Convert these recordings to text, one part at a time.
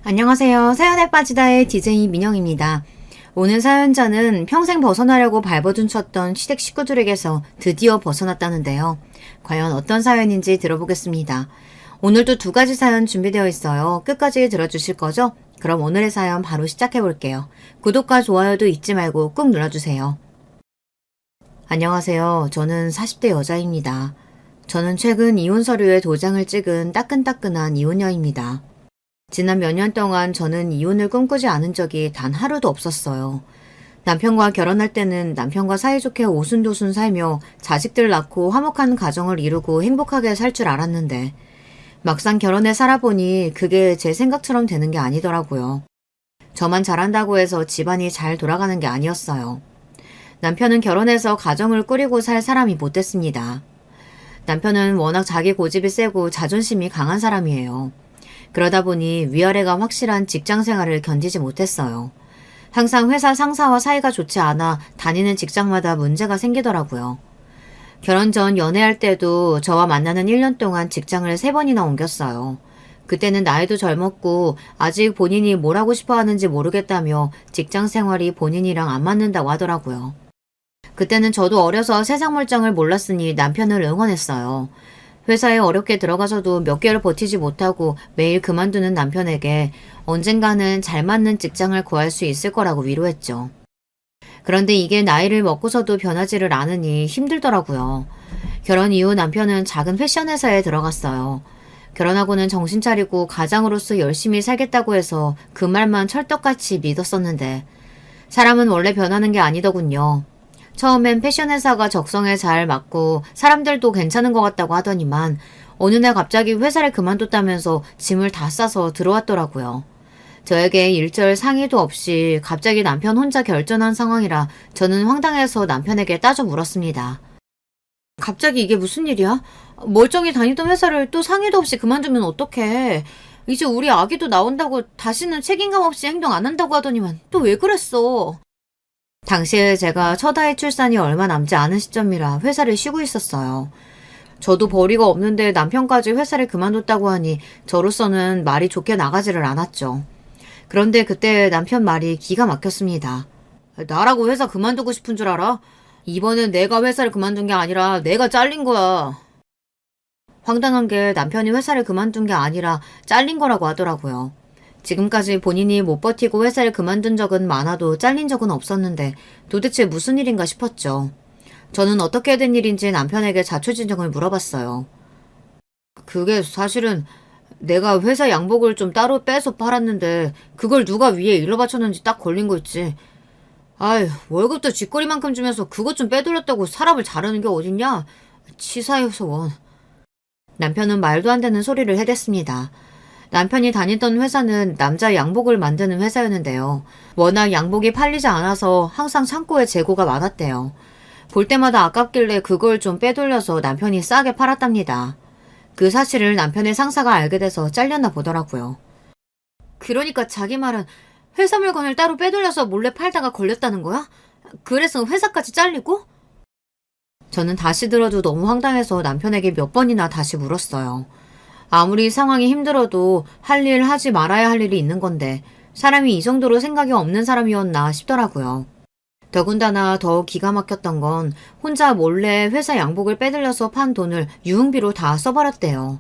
안녕하세요. 사연에 빠지다의 DJ 민영입니다. 오늘 사연자는 평생 벗어나려고 발버둥쳤던 시댁 식구들에게서 드디어 벗어났다는데요. 과연 어떤 사연인지 들어보겠습니다. 오늘도 두 가지 사연 준비되어 있어요. 끝까지 들어주실 거죠? 그럼 오늘의 사연 바로 시작해 볼게요. 구독과 좋아요도 잊지 말고 꾹 눌러주세요. 안녕하세요. 저는 40대 여자입니다. 저는 최근 이혼 서류에 도장을 찍은 따끈따끈한 이혼녀입니다. 지난 몇 년 동안 저는 이혼을 꿈꾸지 않은 적이 단 하루도 없었어요. 남편과 결혼할 때는 남편과 사이좋게 오순도순 살며 자식들 낳고 화목한 가정을 이루고 행복하게 살 줄 알았는데 막상 결혼해 살아보니 그게 제 생각처럼 되는 게 아니더라고요. 저만 잘한다고 해서 집안이 잘 돌아가는 게 아니었어요. 남편은 결혼해서 가정을 꾸리고 살 사람이 못 됐습니다. 남편은 워낙 자기 고집이 세고 자존심이 강한 사람이에요. 그러다 보니 위아래가 확실한 직장 생활을 견디지 못했어요. 항상 회사 상사와 사이가 좋지 않아 다니는 직장마다 문제가 생기더라고요. 결혼 전 연애할 때도 저와 만나는 1년 동안 직장을 3번이나 옮겼어요. 그때는 나이도 젊었고 아직 본인이 뭘 하고 싶어 하는지 모르겠다며 직장 생활이 본인이랑 안 맞는다고 하더라고요. 그때는 저도 어려서 세상 물정을 몰랐으니 남편을 응원했어요. 회사에 어렵게 들어가서도 몇 개월 버티지 못하고 매일 그만두는 남편에게 언젠가는 잘 맞는 직장을 구할 수 있을 거라고 위로했죠. 그런데 이게 나이를 먹고서도 변하지를 않으니 힘들더라고요. 결혼 이후 남편은 작은 패션 회사에 들어갔어요. 결혼하고는 정신 차리고 가장으로서 열심히 살겠다고 해서 그 말만 철떡같이 믿었었는데 사람은 원래 변하는 게 아니더군요. 처음엔 패션 회사가 적성에 잘 맞고 사람들도 괜찮은 것 같다고 하더니만 어느 날 갑자기 회사를 그만뒀다면서 짐을 다 싸서 들어왔더라고요. 저에게 일절 상의도 없이 갑자기 남편 혼자 결정한 상황이라 저는 황당해서 남편에게 따져 물었습니다. 갑자기 이게 무슨 일이야? 멀쩡히 다니던 회사를 또 상의도 없이 그만두면 어떡해. 이제 우리 아기도 나온다고 다시는 책임감 없이 행동 안 한다고 하더니만 또 왜 그랬어? 당시에 제가 첫 아이 출산이 얼마 남지 않은 시점이라 회사를 쉬고 있었어요. 저도 벌이가 없는데 남편까지 회사를 그만뒀다고 하니 저로서는 말이 좋게 나가지를 않았죠. 그런데 그때 남편 말이 기가 막혔습니다. 나라고 회사 그만두고 싶은 줄 알아? 이번엔 내가 회사를 그만둔 게 아니라 내가 잘린 거야. 황당한 게 남편이 회사를 그만둔 게 아니라 잘린 거라고 하더라고요. 지금까지 본인이 못 버티고 회사를 그만둔 적은 많아도 잘린 적은 없었는데 도대체 무슨 일인가 싶었죠. 저는 어떻게 된 일인지 남편에게 자초지종을 물어봤어요. 그게 사실은 내가 회사 양복을 좀 따로 빼서 팔았는데 그걸 누가 위에 일러 바쳤는지 딱 걸린 거 있지. 아휴, 월급도 쥐꼬리만큼 주면서 그것 좀 빼돌렸다고 사람을 자르는 게 어딨냐? 치사해서 원. 남편은 말도 안 되는 소리를 해댔습니다. 남편이 다니던 회사는 남자 양복을 만드는 회사였는데요. 워낙 양복이 팔리지 않아서 항상 창고에 재고가 많았대요. 볼 때마다 아깝길래 그걸 좀 빼돌려서 남편이 싸게 팔았답니다. 그 사실을 남편의 상사가 알게 돼서 잘렸나 보더라고요. 그러니까 자기 말은 회사 물건을 따로 빼돌려서 몰래 팔다가 걸렸다는 거야? 그래서 회사까지 잘리고? 저는 다시 들어도 너무 황당해서 남편에게 몇 번이나 다시 물었어요. 아무리 상황이 힘들어도 할 일 하지 말아야 할 일이 있는 건데 사람이 이 정도로 생각이 없는 사람이었나 싶더라고요. 더군다나 더 기가 막혔던 건 혼자 몰래 회사 양복을 빼들려서 판 돈을 유흥비로 다 써버렸대요.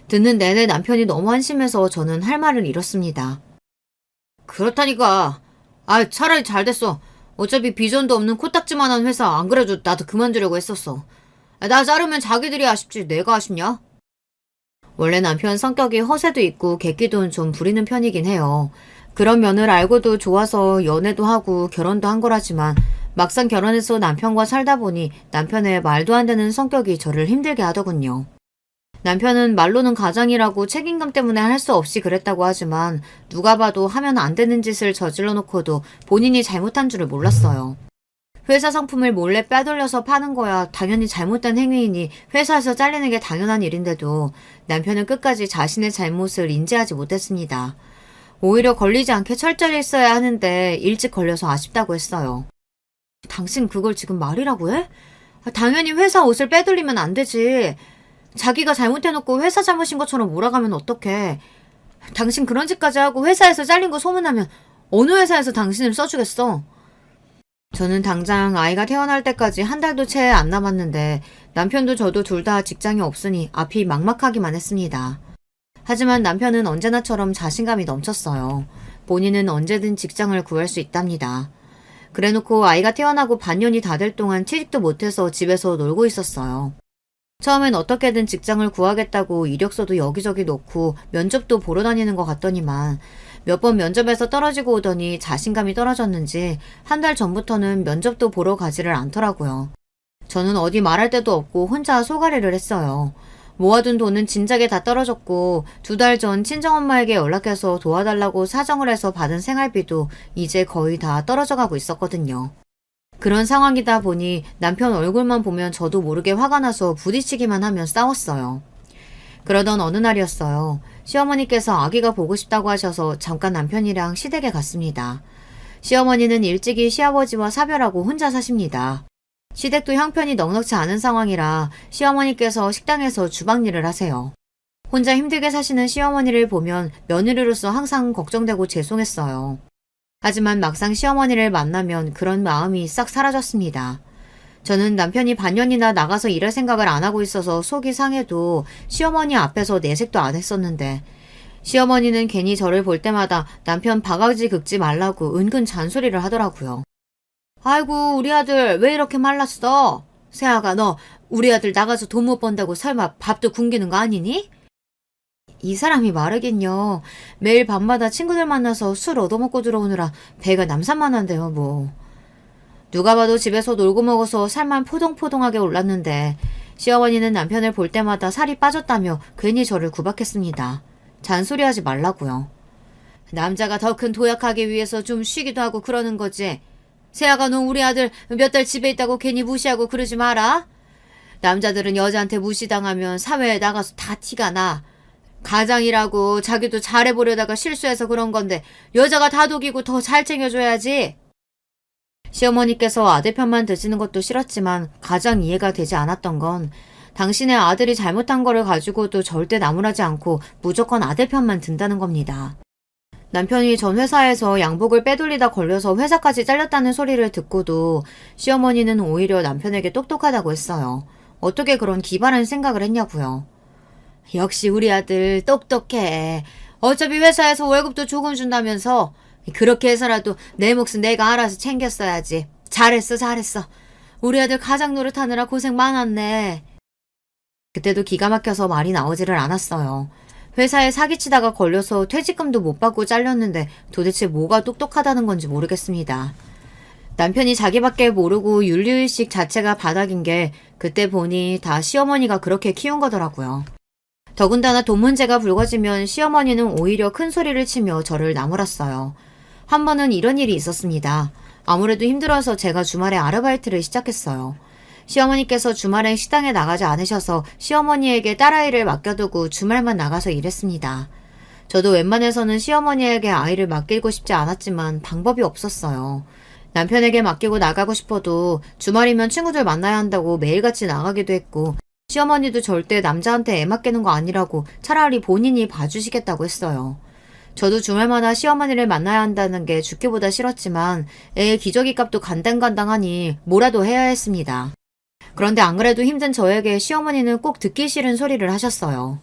듣는 내내 남편이 너무 한심해서 저는 할 말을 잃었습니다. 그렇다니까. 차라리 잘 됐어. 어차피 비전도 없는 코딱지만한 회사 안 그래도 나도 그만두려고 했었어. 나 자르면 자기들이 아쉽지 내가 아쉽냐? 원래 남편 성격이 허세도 있고 객기도 좀 부리는 편이긴 해요. 그런 면을 알고도 좋아서 연애도 하고 결혼도 한 거라지만 막상 결혼해서 남편과 살다 보니 남편의 말도 안 되는 성격이 저를 힘들게 하더군요. 남편은 말로는 가장이라고 책임감 때문에 할 수 없이 그랬다고 하지만 누가 봐도 하면 안 되는 짓을 저질러 놓고도 본인이 잘못한 줄을 몰랐어요. 회사 상품을 몰래 빼돌려서 파는 거야 당연히 잘못된 행위이니 회사에서 잘리는 게 당연한 일인데도 남편은 끝까지 자신의 잘못을 인지하지 못했습니다. 오히려 걸리지 않게 철저히 했어야 하는데 일찍 걸려서 아쉽다고 했어요. 당신 그걸 지금 말이라고 해? 당연히 회사 옷을 빼돌리면 안 되지. 자기가 잘못해놓고 회사 잘못인 것처럼 몰아가면 어떡해. 당신 그런 짓까지 하고 회사에서 잘린 거 소문나면 어느 회사에서 당신을 써주겠어? 저는 당장 아이가 태어날 때까지 한 달도 채 안 남았는데 남편도 저도 둘 다 직장이 없으니 앞이 막막하기만 했습니다. 하지만 남편은 언제나처럼 자신감이 넘쳤어요. 본인은 언제든 직장을 구할 수 있답니다. 그래놓고 아이가 태어나고 반년이 다 될 동안 취직도 못해서 집에서 놀고 있었어요. 처음엔 어떻게든 직장을 구하겠다고 이력서도 여기저기 놓고 면접도 보러 다니는 것 같더니만 몇 번 면접에서 떨어지고 오더니 자신감이 떨어졌는지 한 달 전부터는 면접도 보러 가지를 않더라고요. 저는 어디 말할 데도 없고 혼자 소가리를 했어요. 모아둔 돈은 진작에 다 떨어졌고 2달 전 친정엄마에게 연락해서 도와달라고 사정을 해서 받은 생활비도 이제 거의 다 떨어져 가고 있었거든요. 그런 상황이다 보니 남편 얼굴만 보면 저도 모르게 화가 나서 부딪히기만 하면 싸웠어요. 그러던 어느 날이었어요. 시어머니께서 아기가 보고 싶다고 하셔서 잠깐 남편이랑 시댁에 갔습니다. 시어머니는 일찍이 시아버지와 사별하고 혼자 사십니다. 시댁도 형편이 넉넉지 않은 상황이라 시어머니께서 식당에서 주방 일을 하세요. 혼자 힘들게 사시는 시어머니를 보면 며느리로서 항상 걱정되고 죄송했어요. 하지만 막상 시어머니를 만나면 그런 마음이 싹 사라졌습니다. 저는 남편이 반년이나 나가서 일할 생각을 안 하고 있어서 속이 상해도 시어머니 앞에서 내색도 안 했었는데 시어머니는 괜히 저를 볼 때마다 남편 바가지 긁지 말라고 은근 잔소리를 하더라고요. 아이고 우리 아들 왜 이렇게 말랐어? 세아가 너 우리 아들 나가서 돈 못 번다고 설마 밥도 굶기는 거 아니니? 이 사람이 말하긴요. 매일 밤마다 친구들 만나서 술 얻어먹고 들어오느라 배가 남산만한데요 뭐. 누가 봐도 집에서 놀고 먹어서 살만 포동포동하게 올랐는데 시어머니는 남편을 볼 때마다 살이 빠졌다며 괜히 저를 구박했습니다. 잔소리하지 말라고요. 남자가 더 큰 도약하기 위해서 좀 쉬기도 하고 그러는 거지. 세아가 너 우리 아들 몇 달 집에 있다고 괜히 무시하고 그러지 마라. 남자들은 여자한테 무시당하면 사회에 나가서 다 티가 나. 가장이라고 자기도 잘해보려다가 실수해서 그런 건데 여자가 다독이고 더 잘 챙겨줘야지. 시어머니께서 아들 편만 드시는 것도 싫었지만 가장 이해가 되지 않았던 건 당신의 아들이 잘못한 거를 가지고도 절대 나무라지 않고 무조건 아들 편만 든다는 겁니다. 남편이 전 회사에서 양복을 빼돌리다 걸려서 회사까지 잘렸다는 소리를 듣고도 시어머니는 오히려 남편에게 똑똑하다고 했어요. 어떻게 그런 기발한 생각을 했냐고요. 역시 우리 아들 똑똑해. 어차피 회사에서 월급도 조금 준다면서 그렇게 해서라도 내 몫은 내가 알아서 챙겼어야지. 잘했어. 우리 아들 가장 노릇하느라 고생 많았네. 그때도 기가 막혀서 말이 나오지를 않았어요. 회사에 사기치다가 걸려서 퇴직금도 못 받고 잘렸는데 도대체 뭐가 똑똑하다는 건지 모르겠습니다. 남편이 자기밖에 모르고 윤리의식 자체가 바닥인 게 그때 보니 다 시어머니가 그렇게 키운 거더라고요. 더군다나 돈 문제가 불거지면 시어머니는 오히려 큰 소리를 치며 저를 나무랐어요. 한 번은 이런 일이 있었습니다. 아무래도 힘들어서 제가 주말에 아르바이트를 시작했어요. 시어머니께서 주말엔 식당에 나가지 않으셔서 시어머니에게 딸아이를 맡겨두고 주말만 나가서 일했습니다. 저도 웬만해서는 시어머니에게 아이를 맡기고 싶지 않았지만 방법이 없었어요. 남편에게 맡기고 나가고 싶어도 주말이면 친구들 만나야 한다고 매일같이 나가기도 했고 시어머니도 절대 남자한테 애 맡기는 거 아니라고 차라리 본인이 봐주시겠다고 했어요. 저도 주말마다 시어머니를 만나야 한다는 게 죽기보다 싫었지만 애의 기저귀 값도 간당간당하니 뭐라도 해야 했습니다. 그런데 안 그래도 힘든 저에게 시어머니는 꼭 듣기 싫은 소리를 하셨어요.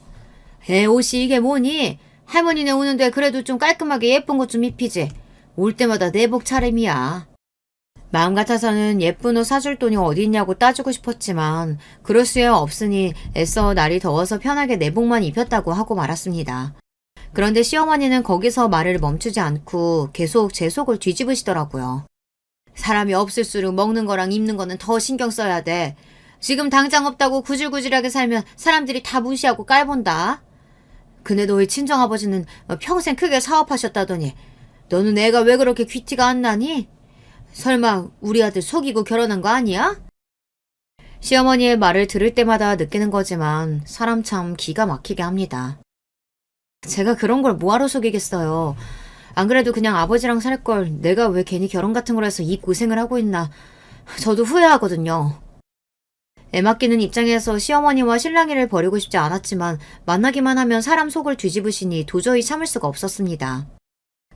애 옷이 이게 뭐니? 할머니네 오는데 그래도 좀 깔끔하게 예쁜 것 좀 입히지. 올 때마다 내복 차림이야. 마음 같아서는 예쁜 옷 사줄 돈이 어디 있냐고 따지고 싶었지만 그럴 수 없으니 애써 날이 더워서 편하게 내복만 입혔다고 하고 말았습니다. 그런데 시어머니는 거기서 말을 멈추지 않고 계속 제 속을 뒤집으시더라고요. 사람이 없을수록 먹는 거랑 입는 거는 더 신경 써야 돼. 지금 당장 없다고 구질구질하게 살면 사람들이 다 무시하고 깔본다. 근데 너희 친정아버지는 평생 크게 사업하셨다더니 너는 애가 왜 그렇게 귀티가 안 나니? 설마 우리 아들 속이고 결혼한 거 아니야? 시어머니의 말을 들을 때마다 느끼는 거지만 사람 참 기가 막히게 합니다. 제가 그런 걸 뭐하러 속이겠어요. 안 그래도 그냥 아버지랑 살 걸 내가 왜 괜히 결혼 같은 걸 해서 이 고생을 하고 있나. 저도 후회하거든요. 애 맡기는 입장에서 시어머니와 실랑이를 벌이고 싶지 않았지만 만나기만 하면 사람 속을 뒤집으시니 도저히 참을 수가 없었습니다.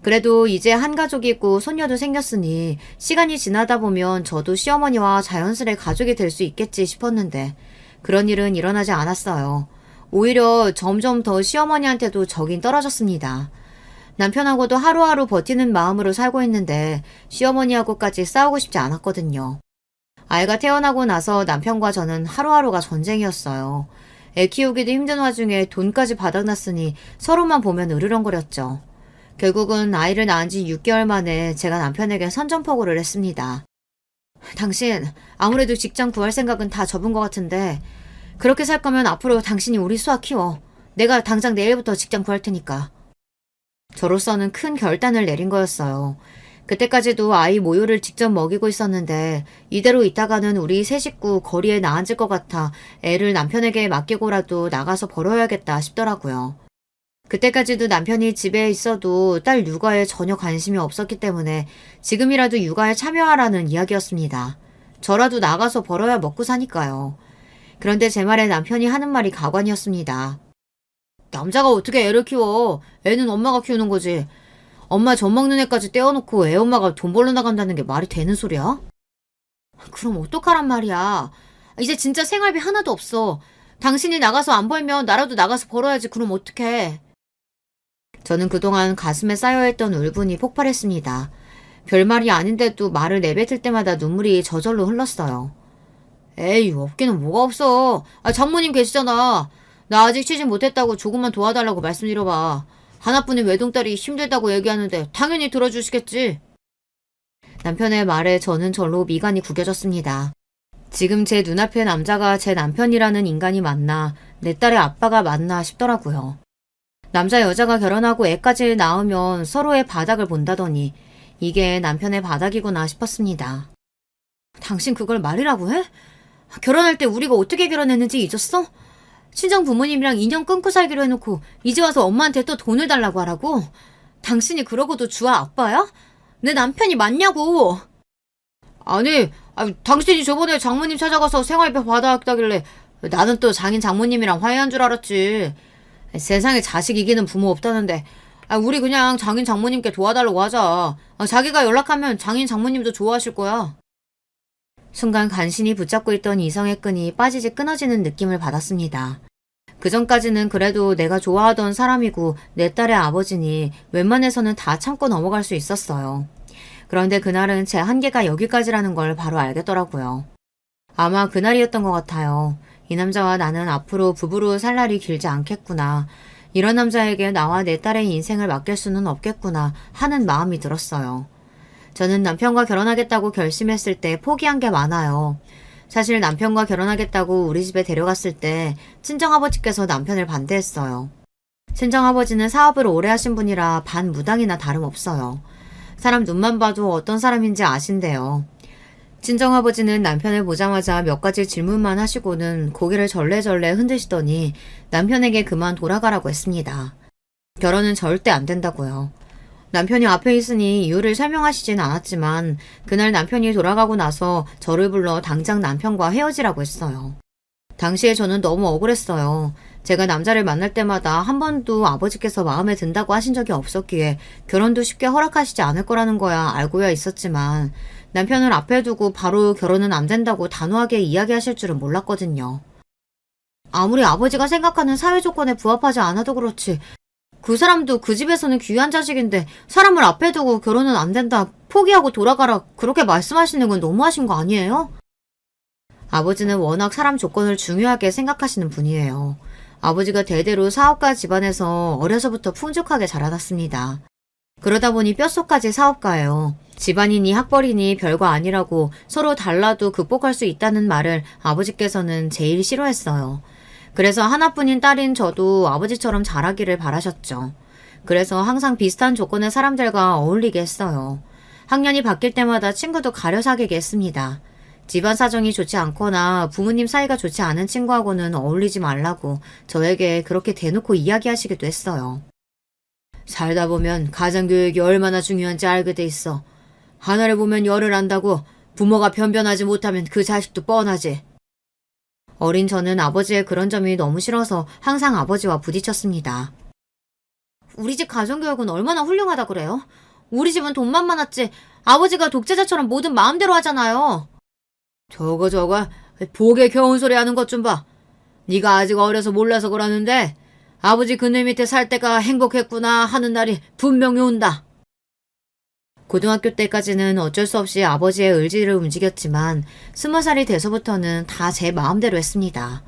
그래도 이제 한 가족이고 손녀도 생겼으니 시간이 지나다 보면 저도 시어머니와 자연스레 가족이 될 수 있겠지 싶었는데 그런 일은 일어나지 않았어요. 오히려 점점 더 시어머니한테도 정이 떨어졌습니다. 남편하고도 하루하루 버티는 마음으로 살고 있는데 시어머니하고까지 싸우고 싶지 않았거든요. 아이가 태어나고 나서 남편과 저는 하루하루가 전쟁이었어요. 애 키우기도 힘든 와중에 돈까지 바닥났으니 서로만 보면 으르렁거렸죠. 결국은 아이를 낳은 지 6개월 만에 제가 남편에게 선전포고를 했습니다. 당신 아무래도 직장 구할 생각은 다 접은 것 같은데 그렇게 살 거면 앞으로 당신이 우리 수아 키워. 내가 당장 내일부터 직장 구할 테니까. 저로서는 큰 결단을 내린 거였어요. 그때까지도 아이 모유를 직접 먹이고 있었는데 이대로 있다가는 우리 세 식구 거리에 나앉을 것 같아 애를 남편에게 맡기고라도 나가서 벌어야겠다 싶더라고요. 그때까지도 남편이 집에 있어도 딸 육아에 전혀 관심이 없었기 때문에 지금이라도 육아에 참여하라는 이야기였습니다. 저라도 나가서 벌어야 먹고 사니까요. 그런데 제 말에 남편이 하는 말이 가관이었습니다. 남자가 어떻게 애를 키워? 애는 엄마가 키우는 거지. 엄마 젖 먹는 애까지 떼어놓고 애 엄마가 돈 벌러 나간다는 게 말이 되는 소리야? 그럼 어떡하란 말이야. 이제 진짜 생활비 하나도 없어. 당신이 나가서 안 벌면 나라도 나가서 벌어야지. 그럼 어떡해. 저는 그동안 가슴에 쌓여있던 울분이 폭발했습니다. 별말이 아닌데도 말을 내뱉을 때마다 눈물이 저절로 흘렀어요. 에이, 없기는 뭐가 없어. 장모님 계시잖아. 나 아직 취직 못했다고 조금만 도와달라고 말씀드려봐. 하나뿐인 외동딸이 힘들다고 얘기하는데 당연히 들어주시겠지. 남편의 말에 저는 절로 미간이 구겨졌습니다. 지금 제 눈앞의 남자가 제 남편이라는 인간이 맞나, 내 딸의 아빠가 맞나 싶더라고요. 남자 여자가 결혼하고 애까지 낳으면 서로의 바닥을 본다더니 이게 남편의 바닥이구나 싶었습니다. 당신 그걸 말이라고 해? 결혼할 때 우리가 어떻게 결혼했는지 잊었어? 친정 부모님이랑 인연 끊고 살기로 해놓고 이제 와서 엄마한테 또 돈을 달라고 하라고? 당신이 그러고도 주아 아빠야? 내 남편이 맞냐고! 아니, 당신이 저번에 장모님 찾아가서 생활비 받아왔다길래 나는 또 장인 장모님이랑 화해한 줄 알았지. 세상에 자식 이기는 부모 없다는데 우리 그냥 장인 장모님께 도와달라고 하자. 자기가 연락하면 장인 장모님도 좋아하실 거야. 순간 간신히 붙잡고 있던 이성의 끈이 빠지지 끊어지는 느낌을 받았습니다. 그전까지는 그래도 내가 좋아하던 사람이고 내 딸의 아버지니 웬만해서는 다 참고 넘어갈 수 있었어요. 그런데 그날은 제 한계가 여기까지라는 걸 바로 알겠더라고요. 아마 그날이었던 것 같아요. 이 남자와 나는 앞으로 부부로 살 날이 길지 않겠구나. 이런 남자에게 나와 내 딸의 인생을 맡길 수는 없겠구나 하는 마음이 들었어요. 저는 남편과 결혼하겠다고 결심했을 때 포기한 게 많아요. 사실 남편과 결혼하겠다고 우리 집에 데려갔을 때 친정아버지께서 남편을 반대했어요. 친정아버지는 사업을 오래 하신 분이라 반무당이나 다름없어요. 사람 눈만 봐도 어떤 사람인지 아신대요. 친정아버지는 남편을 보자마자 몇 가지 질문만 하시고는 고개를 절레절레 흔드시더니 남편에게 그만 돌아가라고 했습니다. 결혼은 절대 안 된다고요. 남편이 앞에 있으니 이유를 설명하시진 않았지만 그날 남편이 돌아가고 나서 저를 불러 당장 남편과 헤어지라고 했어요. 당시에 저는 너무 억울했어요. 제가 남자를 만날 때마다 한 번도 아버지께서 마음에 든다고 하신 적이 없었기에 결혼도 쉽게 허락하시지 않을 거라는 거야 알고야 있었지만 남편을 앞에 두고 바로 결혼은 안 된다고 단호하게 이야기하실 줄은 몰랐거든요. 아무리 아버지가 생각하는 사회 조건에 부합하지 않아도 그렇지 그 사람도 그 집에서는 귀한 자식인데 사람을 앞에 두고 결혼은 안 된다, 포기하고 돌아가라 그렇게 말씀하시는 건 너무하신 거 아니에요? 아버지는 워낙 사람 조건을 중요하게 생각하시는 분이에요. 아버지가 대대로 사업가 집안에서 어려서부터 풍족하게 자라났습니다. 그러다 보니 뼛속까지 사업가예요. 집안이니 학벌이니 별거 아니라고 서로 달라도 극복할 수 있다는 말을 아버지께서는 제일 싫어했어요. 그래서 하나뿐인 딸인 저도 아버지처럼 자라기를 바라셨죠. 그래서 항상 비슷한 조건의 사람들과 어울리게 했어요. 학년이 바뀔 때마다 친구도 가려 사귀게 했습니다. 집안 사정이 좋지 않거나 부모님 사이가 좋지 않은 친구하고는 어울리지 말라고 저에게 그렇게 대놓고 이야기하시기도 했어요. 살다 보면 가정교육이 얼마나 중요한지 알게 돼 있어. 하나를 보면 열을 안다고 부모가 변변하지 못하면 그 자식도 뻔하지. 어린 저는 아버지의 그런 점이 너무 싫어서 항상 아버지와 부딪혔습니다. 우리 집 가정교육은 얼마나 훌륭하다 그래요? 우리 집은 돈만 많았지 아버지가 독재자처럼 뭐든 마음대로 하잖아요. 저거 복에 겨운 소리 하는 것 좀 봐. 네가 아직 어려서 몰라서 그러는데 아버지 그늘 밑에 살 때가 행복했구나 하는 날이 분명히 온다. 고등학교 때까지는 어쩔 수 없이 아버지의 의지를 움직였지만 20살이 돼서부터는 다 제 마음대로 했습니다.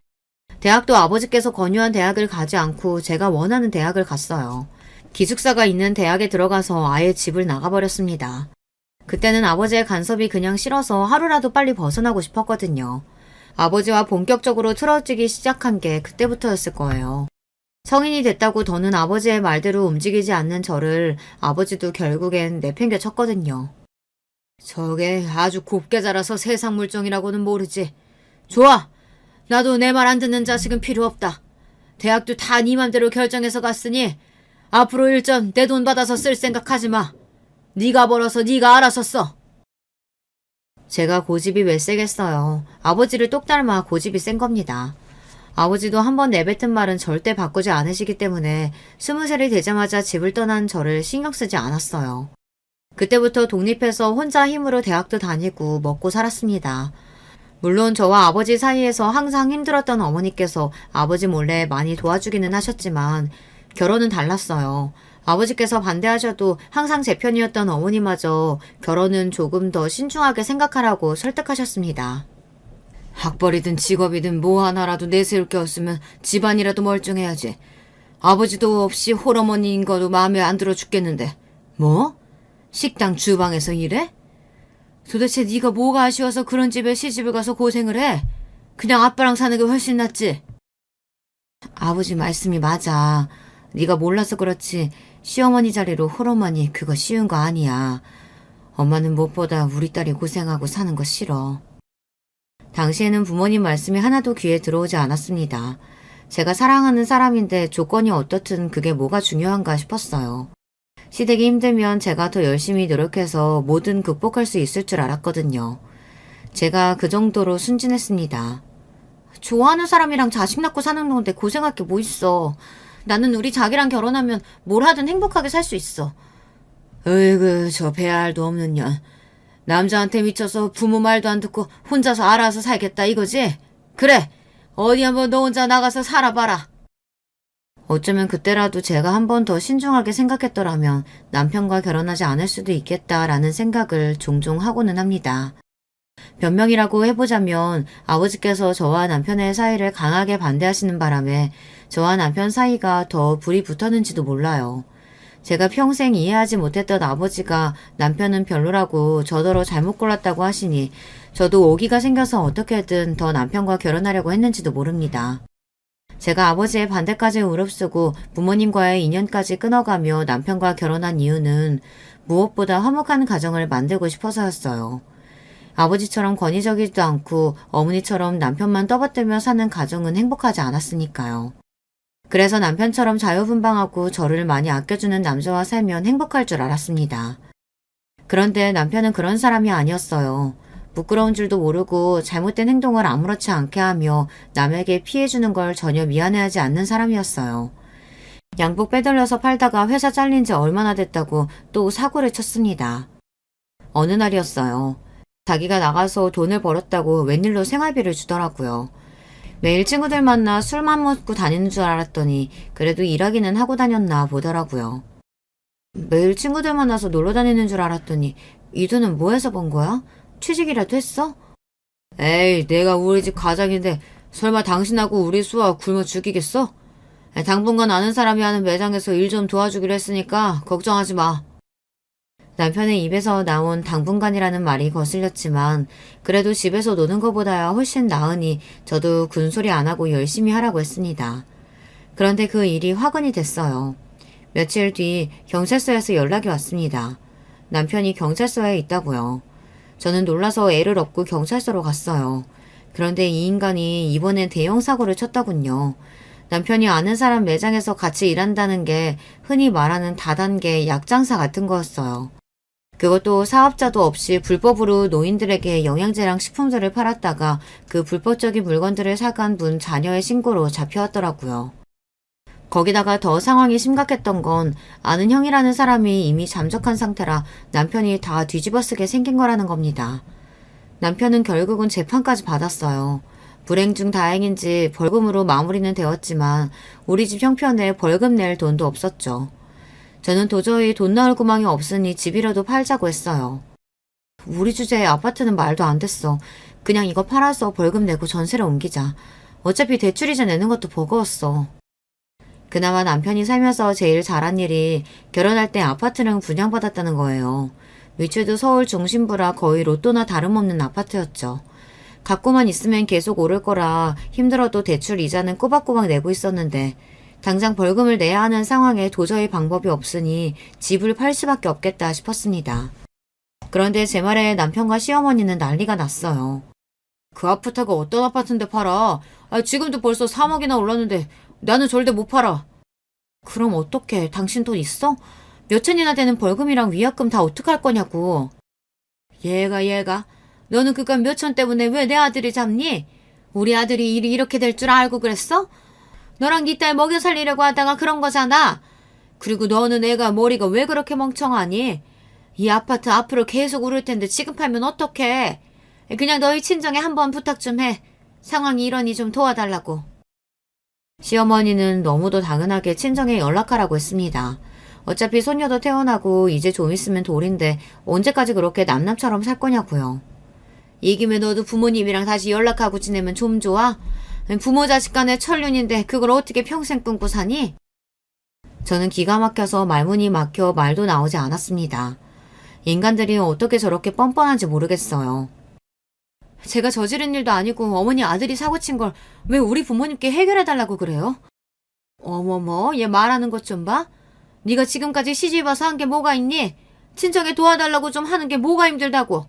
대학도 아버지께서 권유한 대학을 가지 않고 제가 원하는 대학을 갔어요. 기숙사가 있는 대학에 들어가서 아예 집을 나가버렸습니다. 그때는 아버지의 간섭이 그냥 싫어서 하루라도 빨리 벗어나고 싶었거든요. 아버지와 본격적으로 틀어지기 시작한 게 그때부터였을 거예요. 성인이 됐다고 더는 아버지의 말대로 움직이지 않는 저를 아버지도 결국엔 내팽개쳤거든요. 저게 아주 곱게 자라서 세상 물정이라고는 모르지. 좋아! 나도 내 말 안 듣는 자식은 필요 없다. 대학도 다 네 맘대로 결정해서 갔으니 앞으로 일점 내 돈 받아서 쓸 생각하지 마. 네가 벌어서 네가 알아서 써. 제가 고집이 왜 세겠어요. 아버지를 똑 닮아 고집이 센 겁니다. 아버지도 한번 내뱉은 말은 절대 바꾸지 않으시기 때문에 20살이 되자마자 집을 떠난 저를 신경 쓰지 않았어요. 그때부터 독립해서 혼자 힘으로 대학도 다니고 먹고 살았습니다. 물론 저와 아버지 사이에서 항상 힘들었던 어머니께서 아버지 몰래 많이 도와주기는 하셨지만 결혼은 달랐어요. 아버지께서 반대하셔도 항상 제 편이었던 어머니마저 결혼은 조금 더 신중하게 생각하라고 설득하셨습니다. 학벌이든 직업이든 뭐 하나라도 내세울 게 없으면 집안이라도 멀쩡해야지. 아버지도 없이 홀어머니인 거도 마음에 안 들어 죽겠는데. 뭐? 식당 주방에서 일해? 도대체 네가 뭐가 아쉬워서 그런 집에 시집을 가서 고생을 해? 그냥 아빠랑 사는 게 훨씬 낫지. 아버지 말씀이 맞아. 네가 몰라서 그렇지 시어머니 자리로 홀어머니 그거 쉬운 거 아니야. 엄마는 무엇보다 우리 딸이 고생하고 사는 거 싫어. 당시에는 부모님 말씀이 하나도 귀에 들어오지 않았습니다. 제가 사랑하는 사람인데 조건이 어떻든 그게 뭐가 중요한가 싶었어요. 시댁이 힘들면 제가 더 열심히 노력해서 뭐든 극복할 수 있을 줄 알았거든요. 제가 그 정도로 순진했습니다. 좋아하는 사람이랑 자식 낳고 사는 건데 고생할 게 뭐 있어. 나는 우리 자기랑 결혼하면 뭘 하든 행복하게 살 수 있어. 으이그 저 배알도 없는 년. 남자한테 미쳐서 부모 말도 안 듣고 혼자서 알아서 살겠다 이거지? 그래. 어디 한번 너 혼자 나가서 살아봐라. 어쩌면 그때라도 제가 한 번 더 신중하게 생각했더라면 남편과 결혼하지 않을 수도 있겠다라는 생각을 종종 하고는 합니다. 변명이라고 해보자면 아버지께서 저와 남편의 사이를 강하게 반대하시는 바람에 저와 남편 사이가 더 불이 붙었는지도 몰라요. 제가 평생 이해하지 못했던 아버지가 남편은 별로라고 저더러 잘못 골랐다고 하시니 저도 오기가 생겨서 어떻게든 더 남편과 결혼하려고 했는지도 모릅니다. 제가 아버지의 반대까지 무릅쓰고 부모님과의 인연까지 끊어가며 남편과 결혼한 이유는 무엇보다 화목한 가정을 만들고 싶어서였어요. 아버지처럼 권위적이지도 않고 어머니처럼 남편만 떠받들며 사는 가정은 행복하지 않았으니까요. 그래서 남편처럼 자유분방하고 저를 많이 아껴주는 남자와 살면 행복할 줄 알았습니다. 그런데 남편은 그런 사람이 아니었어요. 부끄러운 줄도 모르고 잘못된 행동을 아무렇지 않게 하며 남에게 피해주는 걸 전혀 미안해하지 않는 사람이었어요. 양복 빼돌려서 팔다가 회사 잘린 지 얼마나 됐다고 또 사고를 쳤습니다. 어느 날이었어요. 자기가 나가서 돈을 벌었다고 웬일로 생활비를 주더라고요. 매일 친구들 만나 술만 먹고 다니는 줄 알았더니 그래도 일하기는 하고 다녔나 보더라고요. 매일 친구들 만나서 놀러 다니는 줄 알았더니 이 돈은 뭐 해서 번 거야? 취직이라도 했어? 에이, 내가 우리 집 가장인데 설마 당신하고 우리 수아 굶어 죽이겠어? 당분간 아는 사람이 하는 매장에서 일 좀 도와주기로 했으니까 걱정하지 마. 남편의 입에서 나온 당분간이라는 말이 거슬렸지만 그래도 집에서 노는 것보다야 훨씬 나으니 저도 군소리 안 하고 열심히 하라고 했습니다. 그런데 그 일이 화근이 됐어요. 며칠 뒤 경찰서에서 연락이 왔습니다. 남편이 경찰서에 있다고요. 저는 놀라서 애를 업고 경찰서로 갔어요. 그런데 이 인간이 이번엔 대형 사고를 쳤더군요. 남편이 아는 사람 매장에서 같이 일한다는 게 흔히 말하는 다단계 약장사 같은 거였어요. 그것도 사업자도 없이 불법으로 노인들에게 영양제랑 식품들을 팔았다가 그 불법적인 물건들을 사간 분 자녀의 신고로 잡혀왔더라고요. 거기다가 더 상황이 심각했던 건 아는 형이라는 사람이 이미 잠적한 상태라 남편이 다 뒤집어쓰게 생긴 거라는 겁니다. 남편은 결국은 재판까지 받았어요. 불행 중 다행인지 벌금으로 마무리는 되었지만 우리 집 형편에 벌금 낼 돈도 없었죠. 저는 도저히 돈 나올 구멍이 없으니 집이라도 팔자고 했어요. 우리 주제에 아파트는 말도 안 됐어. 그냥 이거 팔아서 벌금 내고 전세를 옮기자. 어차피 대출이자 내는 것도 버거웠어. 그나마 남편이 살면서 제일 잘한 일이 결혼할 때 아파트를 분양받았다는 거예요. 위치도 서울 중심부라 거의 로또나 다름없는 아파트였죠. 갖고만 있으면 계속 오를 거라 힘들어도 대출 이자는 꼬박꼬박 내고 있었는데 당장 벌금을 내야 하는 상황에 도저히 방법이 없으니 집을 팔 수밖에 없겠다 싶었습니다. 그런데 제 말에 남편과 시어머니는 난리가 났어요. 그 아파트가 어떤 아파트인데 팔아? 지금도 벌써 3억이나 올랐는데 나는 절대 못 팔아. 그럼 어떡해? 당신 돈 있어? 몇천이나 되는 벌금이랑 위약금 다 어떡할 거냐고. 얘가 너는 그깟 몇천 때문에 왜 내 아들이 잡니? 우리 아들이 일이 이렇게 될 줄 알고 그랬어? 너랑 네 딸 먹여 살리려고 하다가 그런 거잖아. 그리고 너는 애가 머리가 왜 그렇게 멍청하니? 이 아파트 앞으로 계속 오를 텐데 지금 팔면 어떡해? 그냥 너희 친정에 한번 부탁 좀 해. 상황이 이러니 좀 도와달라고. 시어머니는 너무도 당연하게 친정에 연락하라고 했습니다. 어차피 손녀도 태어나고 이제 좀 있으면 돌인데 언제까지 그렇게 남남처럼 살 거냐고요. 이 김에 너도 부모님이랑 다시 연락하고 지내면 좀 좋아? 부모 자식 간의 천륜인데 그걸 어떻게 평생 끊고 사니? 저는 기가 막혀서 말문이 막혀 말도 나오지 않았습니다. 인간들이 어떻게 저렇게 뻔뻔한지 모르겠어요. 제가 저지른 일도 아니고 어머니 아들이 사고친 걸 왜 우리 부모님께 해결해달라고 그래요? 어머머, 얘 말하는 것 좀 봐. 네가 지금까지 시집 와서 한 게 뭐가 있니? 친정에 도와달라고 좀 하는 게 뭐가 힘들다고.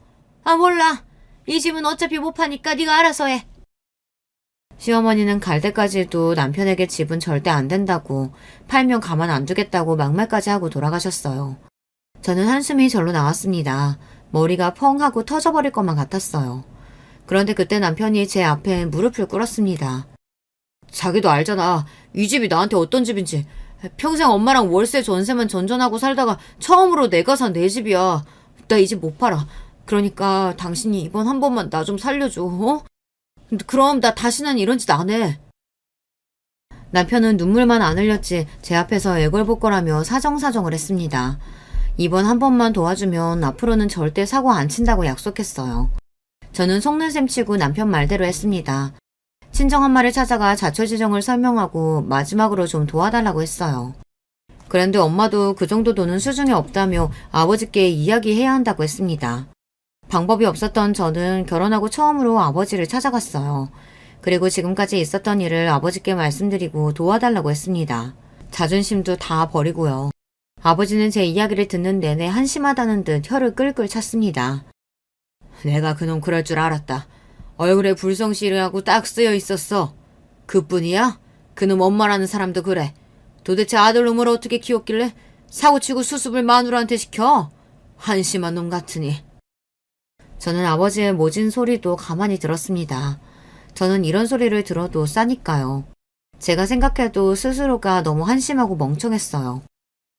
몰라. 이 집은 어차피 못 파니까 네가 알아서 해. 시어머니는 갈 때까지도 남편에게 집은 절대 안 된다고, 팔면 가만 안 두겠다고 막말까지 하고 돌아가셨어요. 저는 한숨이 절로 나왔습니다. 머리가 펑 하고 터져버릴 것만 같았어요. 그런데 그때 남편이 제 앞에 무릎을 꿇었습니다. 자기도 알잖아. 이 집이 나한테 어떤 집인지. 평생 엄마랑 월세 전세만 전전하고 살다가 처음으로 내가 산 내 집이야. 나 이 집 못 팔아. 그러니까 당신이 이번 한 번만 나 좀 살려줘. 어? 그럼 나 다시는 이런 짓 안 해. 남편은 눈물만 안 흘렸지 제 앞에서 애걸복걸하며 사정사정을 했습니다. 이번 한 번만 도와주면 앞으로는 절대 사고 안 친다고 약속했어요. 저는 속는 셈 치고 남편 말대로 했습니다. 친정엄마를 찾아가 자초지정을 설명하고 마지막으로 좀 도와달라고 했어요. 그런데 엄마도 그 정도 돈은 수중에 없다며 아버지께 이야기해야 한다고 했습니다. 방법이 없었던 저는 결혼하고 처음으로 아버지를 찾아갔어요. 그리고 지금까지 있었던 일을 아버지께 말씀드리고 도와달라고 했습니다. 자존심도 다 버리고요. 아버지는 제 이야기를 듣는 내내 한심하다는 듯 혀를 끌끌 찼습니다. 내가 그놈 그럴 줄 알았다. 얼굴에 불성실하고 딱 쓰여 있었어. 그뿐이야? 그놈 엄마라는 사람도 그래. 도대체 아들놈을 어떻게 키웠길래 사고치고 수습을 마누라한테 시켜? 한심한 놈 같으니. 저는 아버지의 모진 소리도 가만히 들었습니다. 저는 이런 소리를 들어도 싸니까요. 제가 생각해도 스스로가 너무 한심하고 멍청했어요.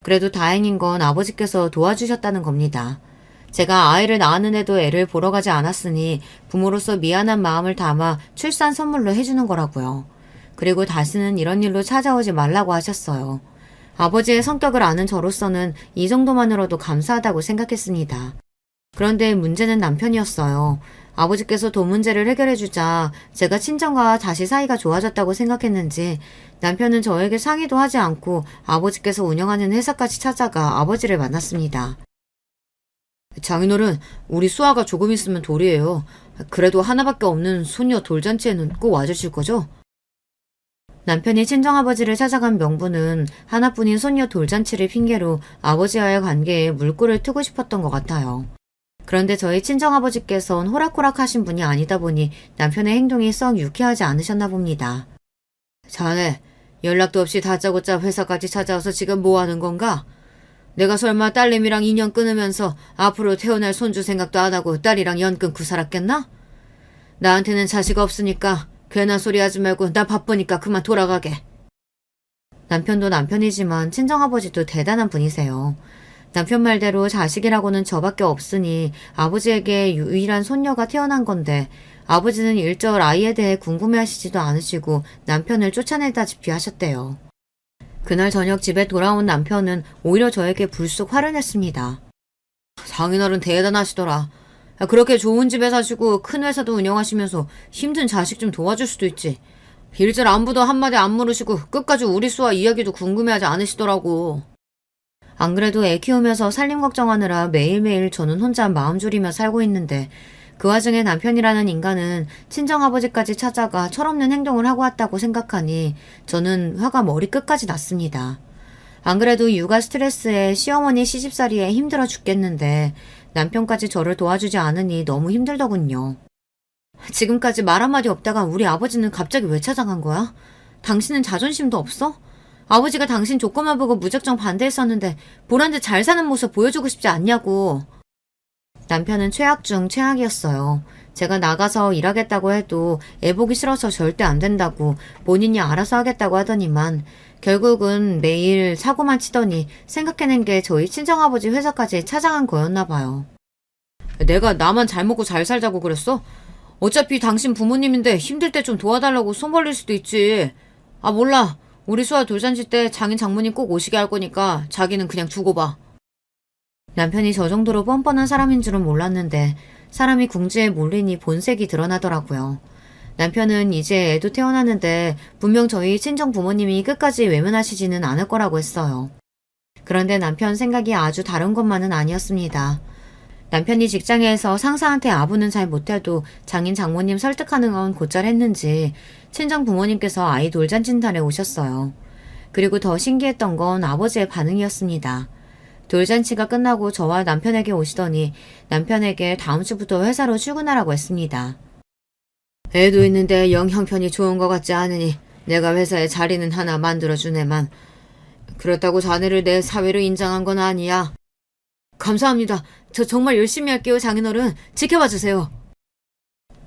그래도 다행인 건 아버지께서 도와주셨다는 겁니다. 제가 아이를 낳았는데도 애를 보러 가지 않았으니 부모로서 미안한 마음을 담아 출산 선물로 해주는 거라고요. 그리고 다시는 이런 일로 찾아오지 말라고 하셨어요. 아버지의 성격을 아는 저로서는 이 정도만으로도 감사하다고 생각했습니다. 그런데 문제는 남편이었어요. 아버지께서 돈 문제를 해결해주자 제가 친정과 다시 사이가 좋아졌다고 생각했는지 남편은 저에게 상의도 하지 않고 아버지께서 운영하는 회사까지 찾아가 아버지를 만났습니다. 장인어른, 우리 수아가 조금 있으면 돌이에요. 그래도 하나밖에 없는 손녀 돌잔치에는 꼭 와주실 거죠? 남편이 친정아버지를 찾아간 명분은 하나뿐인 손녀 돌잔치를 핑계로 아버지와의 관계에 물꼬를 트고 싶었던 것 같아요. 그런데 저희 친정아버지께서는 호락호락하신 분이 아니다 보니 남편의 행동이 썩 유쾌하지 않으셨나 봅니다. 자네, 연락도 없이 다짜고짜 회사까지 찾아와서 지금 뭐 하는 건가? 내가 설마 딸내미랑 인연 끊으면서 앞으로 태어날 손주 생각도 안 하고 딸이랑 연 끊고 살았겠나? 나한테는 자식 없으니까 괜한 소리 하지 말고 나 바쁘니까 그만 돌아가게. 남편도 남편이지만 친정아버지도 대단한 분이세요. 남편 말대로 자식이라고는 저밖에 없으니 아버지에게 유일한 손녀가 태어난 건데 아버지는 일절 아이에 대해 궁금해하시지도 않으시고 남편을 쫓아내다시피 하셨대요. 그날 저녁 집에 돌아온 남편은 오히려 저에게 불쑥 화를 냈습니다. 장인어른 대단하시더라. 그렇게 좋은 집에 사시고 큰 회사도 운영하시면서 힘든 자식 좀 도와줄 수도 있지. 일절 안부도 한마디 안 물으시고 끝까지 우리 수아 이야기도 궁금해하지 않으시더라고. 안 그래도 애 키우면서 살림 걱정하느라 매일매일 저는 혼자 마음 졸이며 살고 있는데 그 와중에 남편이라는 인간은 친정아버지까지 찾아가 철없는 행동을 하고 왔다고 생각하니 저는 화가 머리끝까지 났습니다. 안 그래도 육아 스트레스에 시어머니 시집살이에 힘들어 죽겠는데 남편까지 저를 도와주지 않으니 너무 힘들더군요. 지금까지 말 한마디 없다가 우리 아버지는 갑자기 왜 찾아간 거야? 당신은 자존심도 없어? 아버지가 당신 조건만 보고 무작정 반대했었는데 보란듯 잘 사는 모습 보여주고 싶지 않냐고. 남편은 최악 중 최악이었어요. 제가 나가서 일하겠다고 해도 애 보기 싫어서 절대 안 된다고 본인이 알아서 하겠다고 하더니만 결국은 매일 사고만 치더니 생각해낸 게 저희 친정아버지 회사까지 찾아간 거였나 봐요. 내가 나만 잘 먹고 잘 살자고 그랬어? 어차피 당신 부모님인데 힘들 때 좀 도와달라고 손 벌릴 수도 있지. 아 몰라. 우리 수아 돌잔치 때 장인 장모님 꼭 오시게 할 거니까 자기는 그냥 두고 봐. 남편이 저 정도로 뻔뻔한 사람인 줄은 몰랐는데 사람이 궁지에 몰리니 본색이 드러나더라고요. 남편은 이제 애도 태어났는데 분명 저희 친정 부모님이 끝까지 외면하시지는 않을 거라고 했어요. 그런데 남편 생각이 아주 다른 것만은 아니었습니다. 남편이 직장에서 상사한테 아부는 잘 못해도 장인 장모님 설득하는 건 곧잘 했는지 친정 부모님께서 아이 돌잔치날에 오셨어요. 그리고 더 신기했던 건 아버지의 반응이었습니다. 돌잔치가 끝나고 저와 남편에게 오시더니 남편에게 다음 주부터 회사로 출근하라고 했습니다. 애도 있는데 영 형편이 좋은 것 같지 않으니 내가 회사에 자리는 하나 만들어주네만 그렇다고 자네를 내 사회로 인정한 건 아니야. 감사합니다. 저 정말 열심히 할게요, 장인어른. 지켜봐 주세요.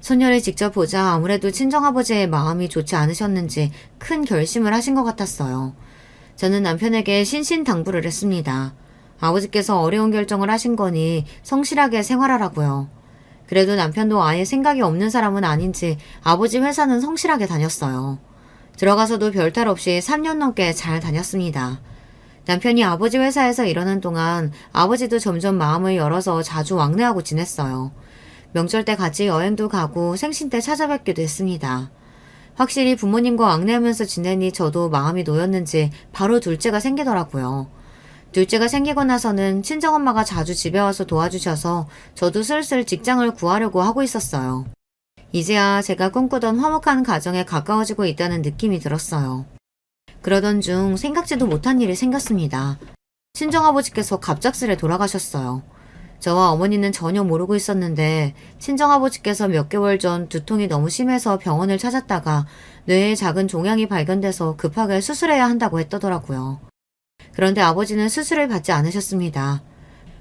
손녀를 직접 보자 아무래도 친정아버지의 마음이 좋지 않으셨는지 큰 결심을 하신 것 같았어요. 저는 남편에게 신신당부를 했습니다. 아버지께서 어려운 결정을 하신 거니 성실하게 생활하라고요. 그래도 남편도 아예 생각이 없는 사람은 아닌지 아버지 회사는 성실하게 다녔어요. 들어가서도 별탈 없이 3년 넘게 잘 다녔습니다. 남편이 아버지 회사에서 일하는 동안 아버지도 점점 마음을 열어서 자주 왕래하고 지냈어요. 명절 때 같이 여행도 가고 생신 때 찾아뵙기도 했습니다. 확실히 부모님과 왕래하면서 지내니 저도 마음이 놓였는지 바로 둘째가 생기더라고요. 둘째가 생기고 나서는 친정엄마가 자주 집에 와서 도와주셔서 저도 슬슬 직장을 구하려고 하고 있었어요. 이제야 제가 꿈꾸던 화목한 가정에 가까워지고 있다는 느낌이 들었어요. 그러던 중 생각지도 못한 일이 생겼습니다. 친정아버지께서 갑작스레 돌아가셨어요. 저와 어머니는 전혀 모르고 있었는데 친정아버지께서 몇 개월 전 두통이 너무 심해서 병원을 찾았다가 뇌에 작은 종양이 발견돼서 급하게 수술해야 한다고 했더라고요. 그런데 아버지는 수술을 받지 않으셨습니다.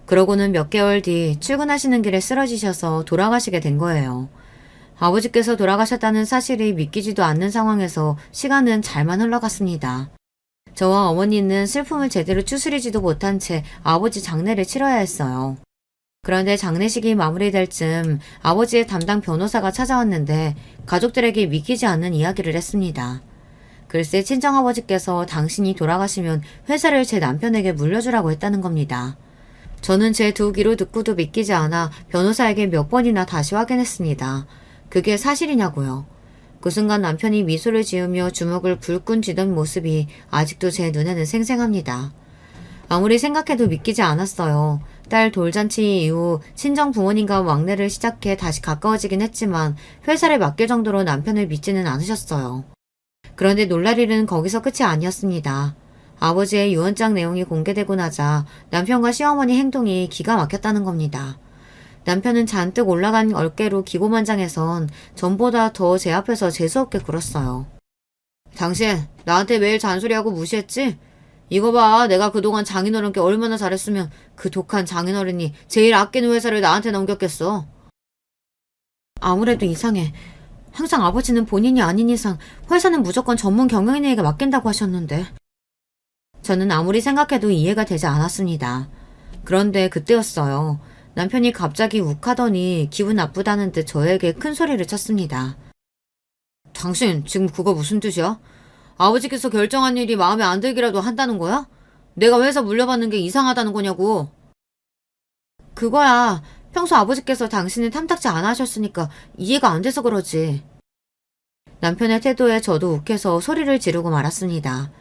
그러고는 몇 개월 뒤 출근하시는 길에 쓰러지셔서 돌아가시게 된 거예요. 아버지께서 돌아가셨다는 사실이 믿기지도 않는 상황에서 시간은 잘만 흘러갔습니다. 저와 어머니는 슬픔을 제대로 추스리지도 못한 채 아버지 장례를 치러야 했어요. 그런데 장례식이 마무리될 즈음 아버지의 담당 변호사가 찾아왔는데 가족들에게 믿기지 않는 이야기를 했습니다. 글쎄 친정아버지께서 당신이 돌아가시면 회사를 제 남편에게 물려주라고 했다는 겁니다. 저는 제 두 귀로 듣고도 믿기지 않아 변호사에게 몇 번이나 다시 확인했습니다. 그게 사실이냐고요. 그 순간 남편이 미소를 지으며 주먹을 불끈 쥐던 모습이 아직도 제 눈에는 생생합니다. 아무리 생각해도 믿기지 않았어요. 딸 돌잔치 이후 친정 부모님과 왕래를 시작해 다시 가까워지긴 했지만 회사를 맡길 정도로 남편을 믿지는 않으셨어요. 그런데 놀랄 일은 거기서 끝이 아니었습니다. 아버지의 유언장 내용이 공개되고 나자 남편과 시어머니 행동이 기가 막혔다는 겁니다. 남편은 잔뜩 올라간 어깨로 기고만장해선 전보다 더 제 앞에서 재수없게 굴었어요. 당신 나한테 매일 잔소리하고 무시했지? 이거 봐, 내가 그동안 장인어른께 얼마나 잘했으면 그 독한 장인어른이 제일 아끼는 회사를 나한테 넘겼겠어. 아무래도 이상해. 항상 아버지는 본인이 아닌 이상 회사는 무조건 전문 경영인에게 맡긴다고 하셨는데. 저는 아무리 생각해도 이해가 되지 않았습니다. 그런데 그때였어요. 남편이 갑자기 욱하더니 기분 나쁘다는 듯 저에게 큰 소리를 쳤습니다. 당신 지금 그거 무슨 뜻이야? 아버지께서 결정한 일이 마음에 안 들기라도 한다는 거야? 내가 회사 물려받는 게 이상하다는 거냐고. 그거야. 평소 아버지께서 당신을 탐탁지 않아 하셨으니까 이해가 안 돼서 그러지. 남편의 태도에 저도 욱해서 소리를 지르고 말았습니다.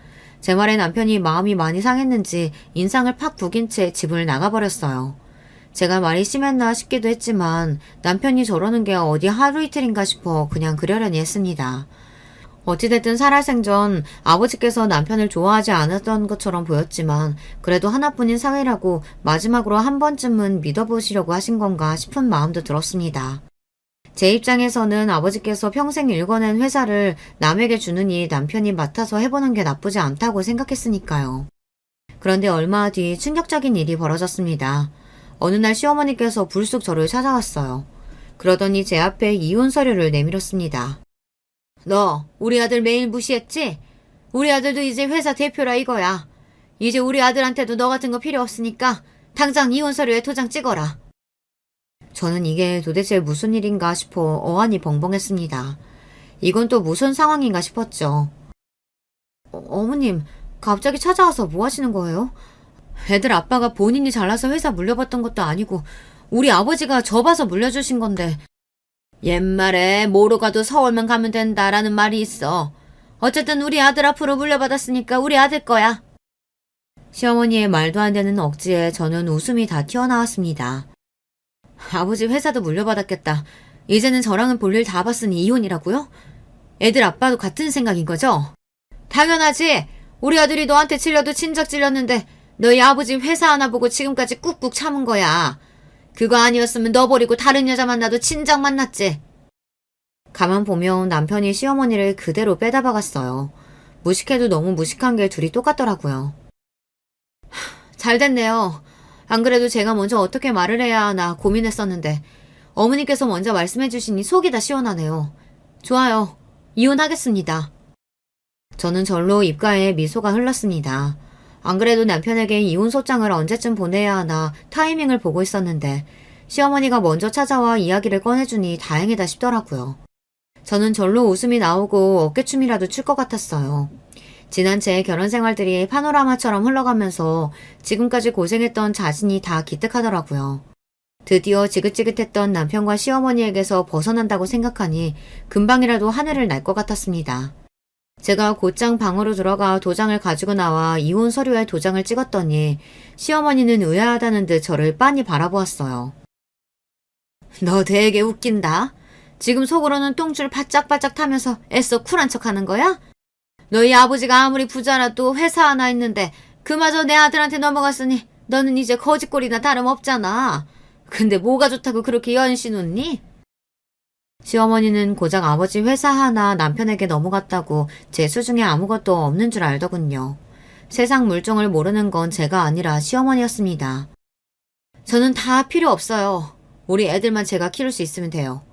제 말에 남편이 마음이 많이 상했는지 인상을 팍 구긴 채 집을 나가버렸어요. 제가 말이 심했나 싶기도 했지만 남편이 저러는 게 어디 하루 이틀인가 싶어 그냥 그러려니 했습니다. 어찌됐든 살아생전 아버지께서 남편을 좋아하지 않았던 것처럼 보였지만 그래도 하나뿐인 사위라고 마지막으로 한 번쯤은 믿어보시려고 하신 건가 싶은 마음도 들었습니다. 제 입장에서는 아버지께서 평생 일궈낸 회사를 남에게 주느니 남편이 맡아서 해보는 게 나쁘지 않다고 생각했으니까요. 그런데 얼마 뒤 충격적인 일이 벌어졌습니다. 어느 날 시어머니께서 불쑥 저를 찾아왔어요. 그러더니 제 앞에 이혼 서류를 내밀었습니다. 너 우리 아들 매일 무시했지? 우리 아들도 이제 회사 대표라 이거야. 이제 우리 아들한테도 너 같은 거 필요 없으니까 당장 이혼 서류에 도장 찍어라. 저는 이게 도대체 무슨 일인가 싶어 어안이 벙벙했습니다. 이건 또 무슨 상황인가 싶었죠. 어머님, 갑자기 찾아와서 뭐 하시는 거예요? 애들 아빠가 본인이 잘나서 회사 물려받던 것도 아니고 우리 아버지가 접어서 물려주신 건데. 옛말에 뭐로 가도 서울만 가면 된다라는 말이 있어. 어쨌든 우리 아들 앞으로 물려받았으니까 우리 아들 거야. 시어머니의 말도 안 되는 억지에 저는 웃음이 다 튀어나왔습니다. 아버지 회사도 물려받았겠다. 이제는 저랑은 볼일 다 봤으니 이혼이라고요? 애들 아빠도 같은 생각인 거죠? 당연하지. 우리 아들이 너한테 찔려도 진작 찔렸는데 너희 아버지 회사 하나 보고 지금까지 꾹꾹 참은 거야. 그거 아니었으면 너 버리고 다른 여자 만나도 진작 만났지. 가만 보면 남편이 시어머니를 그대로 빼다 박았어요. 무식해도 너무 무식한 게 둘이 똑같더라고요. 잘 됐네요. 안 그래도 제가 먼저 어떻게 말을 해야 하나 고민했었는데 어머니께서 먼저 말씀해 주시니 속이 다 시원하네요. 좋아요. 이혼하겠습니다. 저는 절로 입가에 미소가 흘렀습니다. 안 그래도 남편에게 이혼 소장을 언제쯤 보내야 하나 타이밍을 보고 있었는데 시어머니가 먼저 찾아와 이야기를 꺼내주니 다행이다 싶더라고요. 저는 절로 웃음이 나오고 어깨춤이라도 출 것 같았어요. 지난 제 결혼 생활들이 파노라마처럼 흘러가면서 지금까지 고생했던 자신이 다 기특하더라고요. 드디어 지긋지긋했던 남편과 시어머니에게서 벗어난다고 생각하니 금방이라도 하늘을 날 것 같았습니다. 제가 곧장 방으로 들어가 도장을 가지고 나와 이혼 서류에 도장을 찍었더니 시어머니는 의아하다는 듯 저를 빤히 바라보았어요. 너 되게 웃긴다. 지금 속으로는 똥줄 바짝바짝 타면서 애써 쿨한 척하는 거야? 너희 아버지가 아무리 부자라도 회사 하나 있는데 그마저 내 아들한테 넘어갔으니 너는 이제 거지꼴이나 다름없잖아. 근데 뭐가 좋다고 그렇게 연신 웃니? 시어머니는 고작 아버지 회사 하나 남편에게 넘어갔다고 제 수중에 아무것도 없는 줄 알더군요. 세상 물정을 모르는 건 제가 아니라 시어머니였습니다. 저는 다 필요 없어요. 우리 애들만 제가 키울 수 있으면 돼요.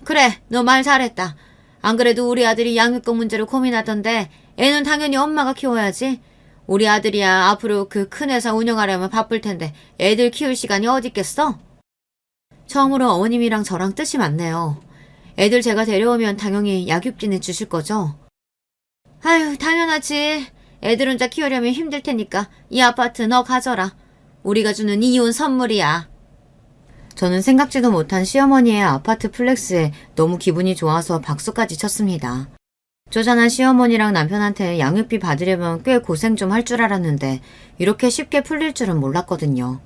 그래, 너 말 잘했다. 안 그래도 우리 아들이 양육권 문제로 고민하던데 애는 당연히 엄마가 키워야지. 우리 아들이야 앞으로 그 큰 회사 운영하려면 바쁠 텐데 애들 키울 시간이 어디 있겠어? 처음으로 어머님이랑 저랑 뜻이 맞네요. 애들 제가 데려오면 당연히 약육비는 주실 거죠? 아유, 당연하지. 애들 혼자 키우려면 힘들 테니까 이 아파트 너 가져라. 우리가 주는 이혼 선물이야. 저는 생각지도 못한 시어머니의 아파트 플렉스에 너무 기분이 좋아서 박수까지 쳤습니다. 쪼잔한 시어머니랑 남편한테 양육비 받으려면 꽤 고생 좀 할 줄 알았는데 이렇게 쉽게 풀릴 줄은 몰랐거든요.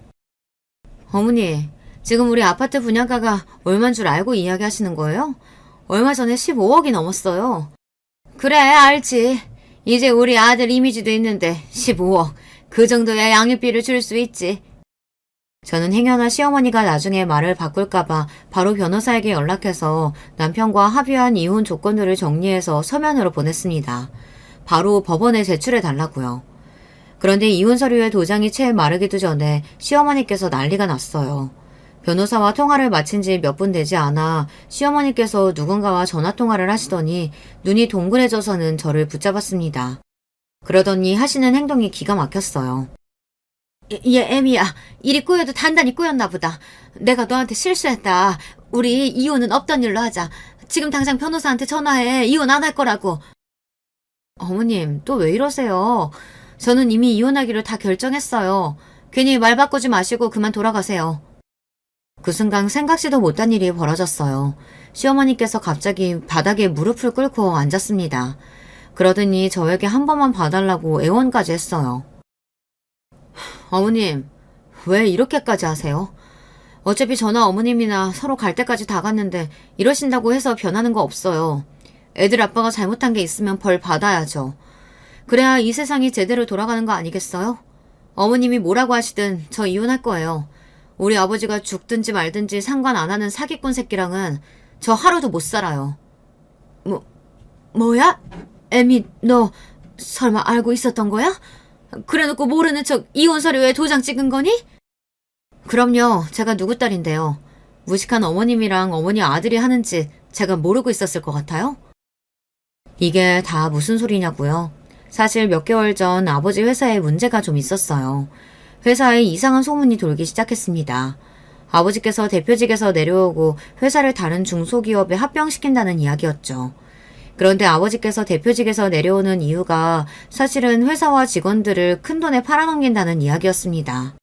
어머니, 지금 우리 아파트 분양가가 얼만 줄 알고 이야기하시는 거예요? 얼마 전에 15억이 넘었어요. 그래, 알지. 이제 우리 아들 이미지도 있는데 15억. 그 정도야 양육비를 줄 수 있지. 저는 행여나 시어머니가 나중에 말을 바꿀까봐 바로 변호사에게 연락해서 남편과 합의한 이혼 조건들을 정리해서 서면으로 보냈습니다. 바로 법원에 제출해 달라고요. 그런데 이혼 서류에 도장이 채 마르기도 전에 시어머니께서 난리가 났어요. 변호사와 통화를 마친 지 몇 분 되지 않아 시어머니께서 누군가와 전화통화를 하시더니 눈이 동그래져서는 저를 붙잡았습니다. 그러더니 하시는 행동이 기가 막혔어요. 애미야. 일이 꼬여도 단단히 꼬였나 보다. 내가 너한테 실수했다. 우리 이혼은 없던 일로 하자. 지금 당장 변호사한테 전화해. 이혼 안 할 거라고. 어머님, 또 왜 이러세요? 저는 이미 이혼하기로 다 결정했어요. 괜히 말 바꾸지 마시고 그만 돌아가세요. 그 순간 생각지도 못한 일이 벌어졌어요. 시어머니께서 갑자기 바닥에 무릎을 꿇고 앉았습니다. 그러더니 저에게 한 번만 봐달라고 애원까지 했어요. 어머님, 왜 이렇게까지 하세요? 어차피 저나 어머님이나 서로 갈 때까지 다 갔는데 이러신다고 해서 변하는 거 없어요. 애들 아빠가 잘못한 게 있으면 벌 받아야죠. 그래야 이 세상이 제대로 돌아가는 거 아니겠어요? 어머님이 뭐라고 하시든 저 이혼할 거예요. 우리 아버지가 죽든지 말든지 상관 안 하는 사기꾼 새끼랑은 저 하루도 못 살아요. 뭐야? 애미, 너 설마 알고 있었던 거야? 그래놓고 모르는 척 이혼 서류에 도장 찍은 거니? 그럼요. 제가 누구 딸인데요. 무식한 어머님이랑 어머니 아들이 하는 짓 제가 모르고 있었을 것 같아요? 이게 다 무슨 소리냐고요? 사실 몇 개월 전 아버지 회사에 문제가 좀 있었어요. 회사에 이상한 소문이 돌기 시작했습니다. 아버지께서 대표직에서 내려오고 회사를 다른 중소기업에 합병시킨다는 이야기였죠. 그런데 아버지께서 대표직에서 내려오는 이유가 사실은 회사와 직원들을 큰돈에 팔아넘긴다는 이야기였습니다.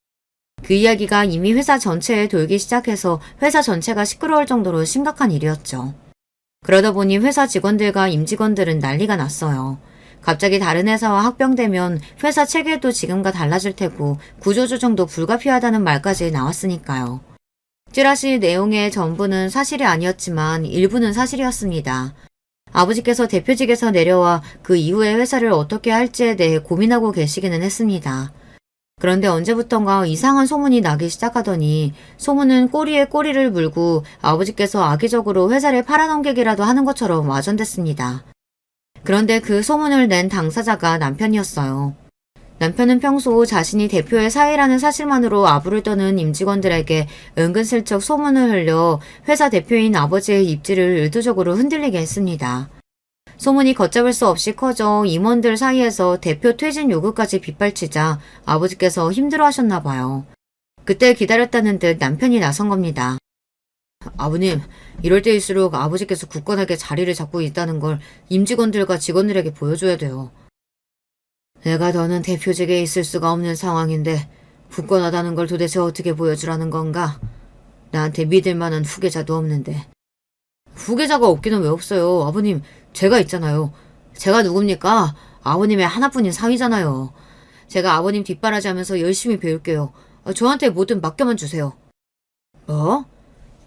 그 이야기가 이미 회사 전체에 돌기 시작해서 회사 전체가 시끄러울 정도로 심각한 일이었죠. 그러다 보니 회사 직원들과 임직원들은 난리가 났어요. 갑자기 다른 회사와 합병되면 회사 체계도 지금과 달라질 테고 구조조정도 불가피하다는 말까지 나왔으니까요. 찌라시 내용의 전부는 사실이 아니었지만 일부는 사실이었습니다. 아버지께서 대표직에서 내려와 그 이후에 회사를 어떻게 할지에 대해 고민하고 계시기는 했습니다. 그런데 언제부턴가 이상한 소문이 나기 시작하더니 소문은 꼬리에 꼬리를 물고 아버지께서 악의적으로 회사를 팔아넘기기라도 하는 것처럼 와전됐습니다. 그런데 그 소문을 낸 당사자가 남편이었어요. 남편은 평소 자신이 대표의 사위라는 사실만으로 아부를 떠는 임직원들에게 은근슬쩍 소문을 흘려 회사 대표인 아버지의 입지를 의도적으로 흔들리게 했습니다. 소문이 걷잡을 수 없이 커져 임원들 사이에서 대표 퇴진 요구까지 빗발치자 아버지께서 힘들어하셨나 봐요. 그때 기다렸다는 듯 남편이 나선 겁니다. 아버님, 이럴 때일수록 아버지께서 굳건하게 자리를 잡고 있다는 걸 임직원들과 직원들에게 보여줘야 돼요. 내가 더는 대표직에 있을 수가 없는 상황인데 굳건하다는 걸 도대체 어떻게 보여주라는 건가? 나한테 믿을 만한 후계자도 없는데. 후계자가 없기는 왜 없어요? 아버님, 제가 있잖아요. 제가 누굽니까? 아버님의 하나뿐인 사위잖아요. 제가 아버님 뒷바라지하면서 열심히 배울게요. 저한테 뭐든 맡겨만 주세요. 뭐?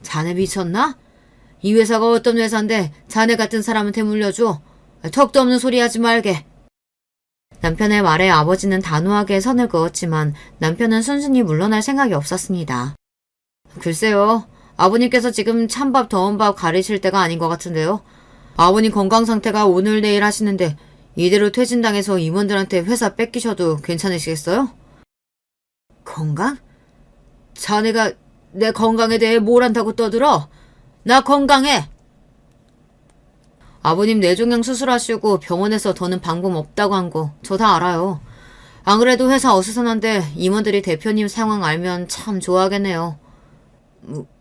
자네 미쳤나? 이 회사가 어떤 회사인데 자네 같은 사람한테 물려줘? 턱도 없는 소리 하지 말게. 남편의 말에 아버지는 단호하게 선을 그었지만 남편은 순순히 물러날 생각이 없었습니다. 글쎄요. 아버님께서 지금 찬밥 더운 밥 가리실 때가 아닌 것 같은데요. 아버님 건강 상태가 오늘 내일 하시는데 이대로 퇴진당해서 임원들한테 회사 뺏기셔도 괜찮으시겠어요? 건강? 자네가 내 건강에 대해 뭘 안다고 떠들어? 나 건강해! 아버님 뇌종양 수술하시고 병원에서 더는 방법 없다고 한 거 저 다 알아요. 안 그래도 회사 어수선한데 임원들이 대표님 상황 알면 참 좋아하겠네요.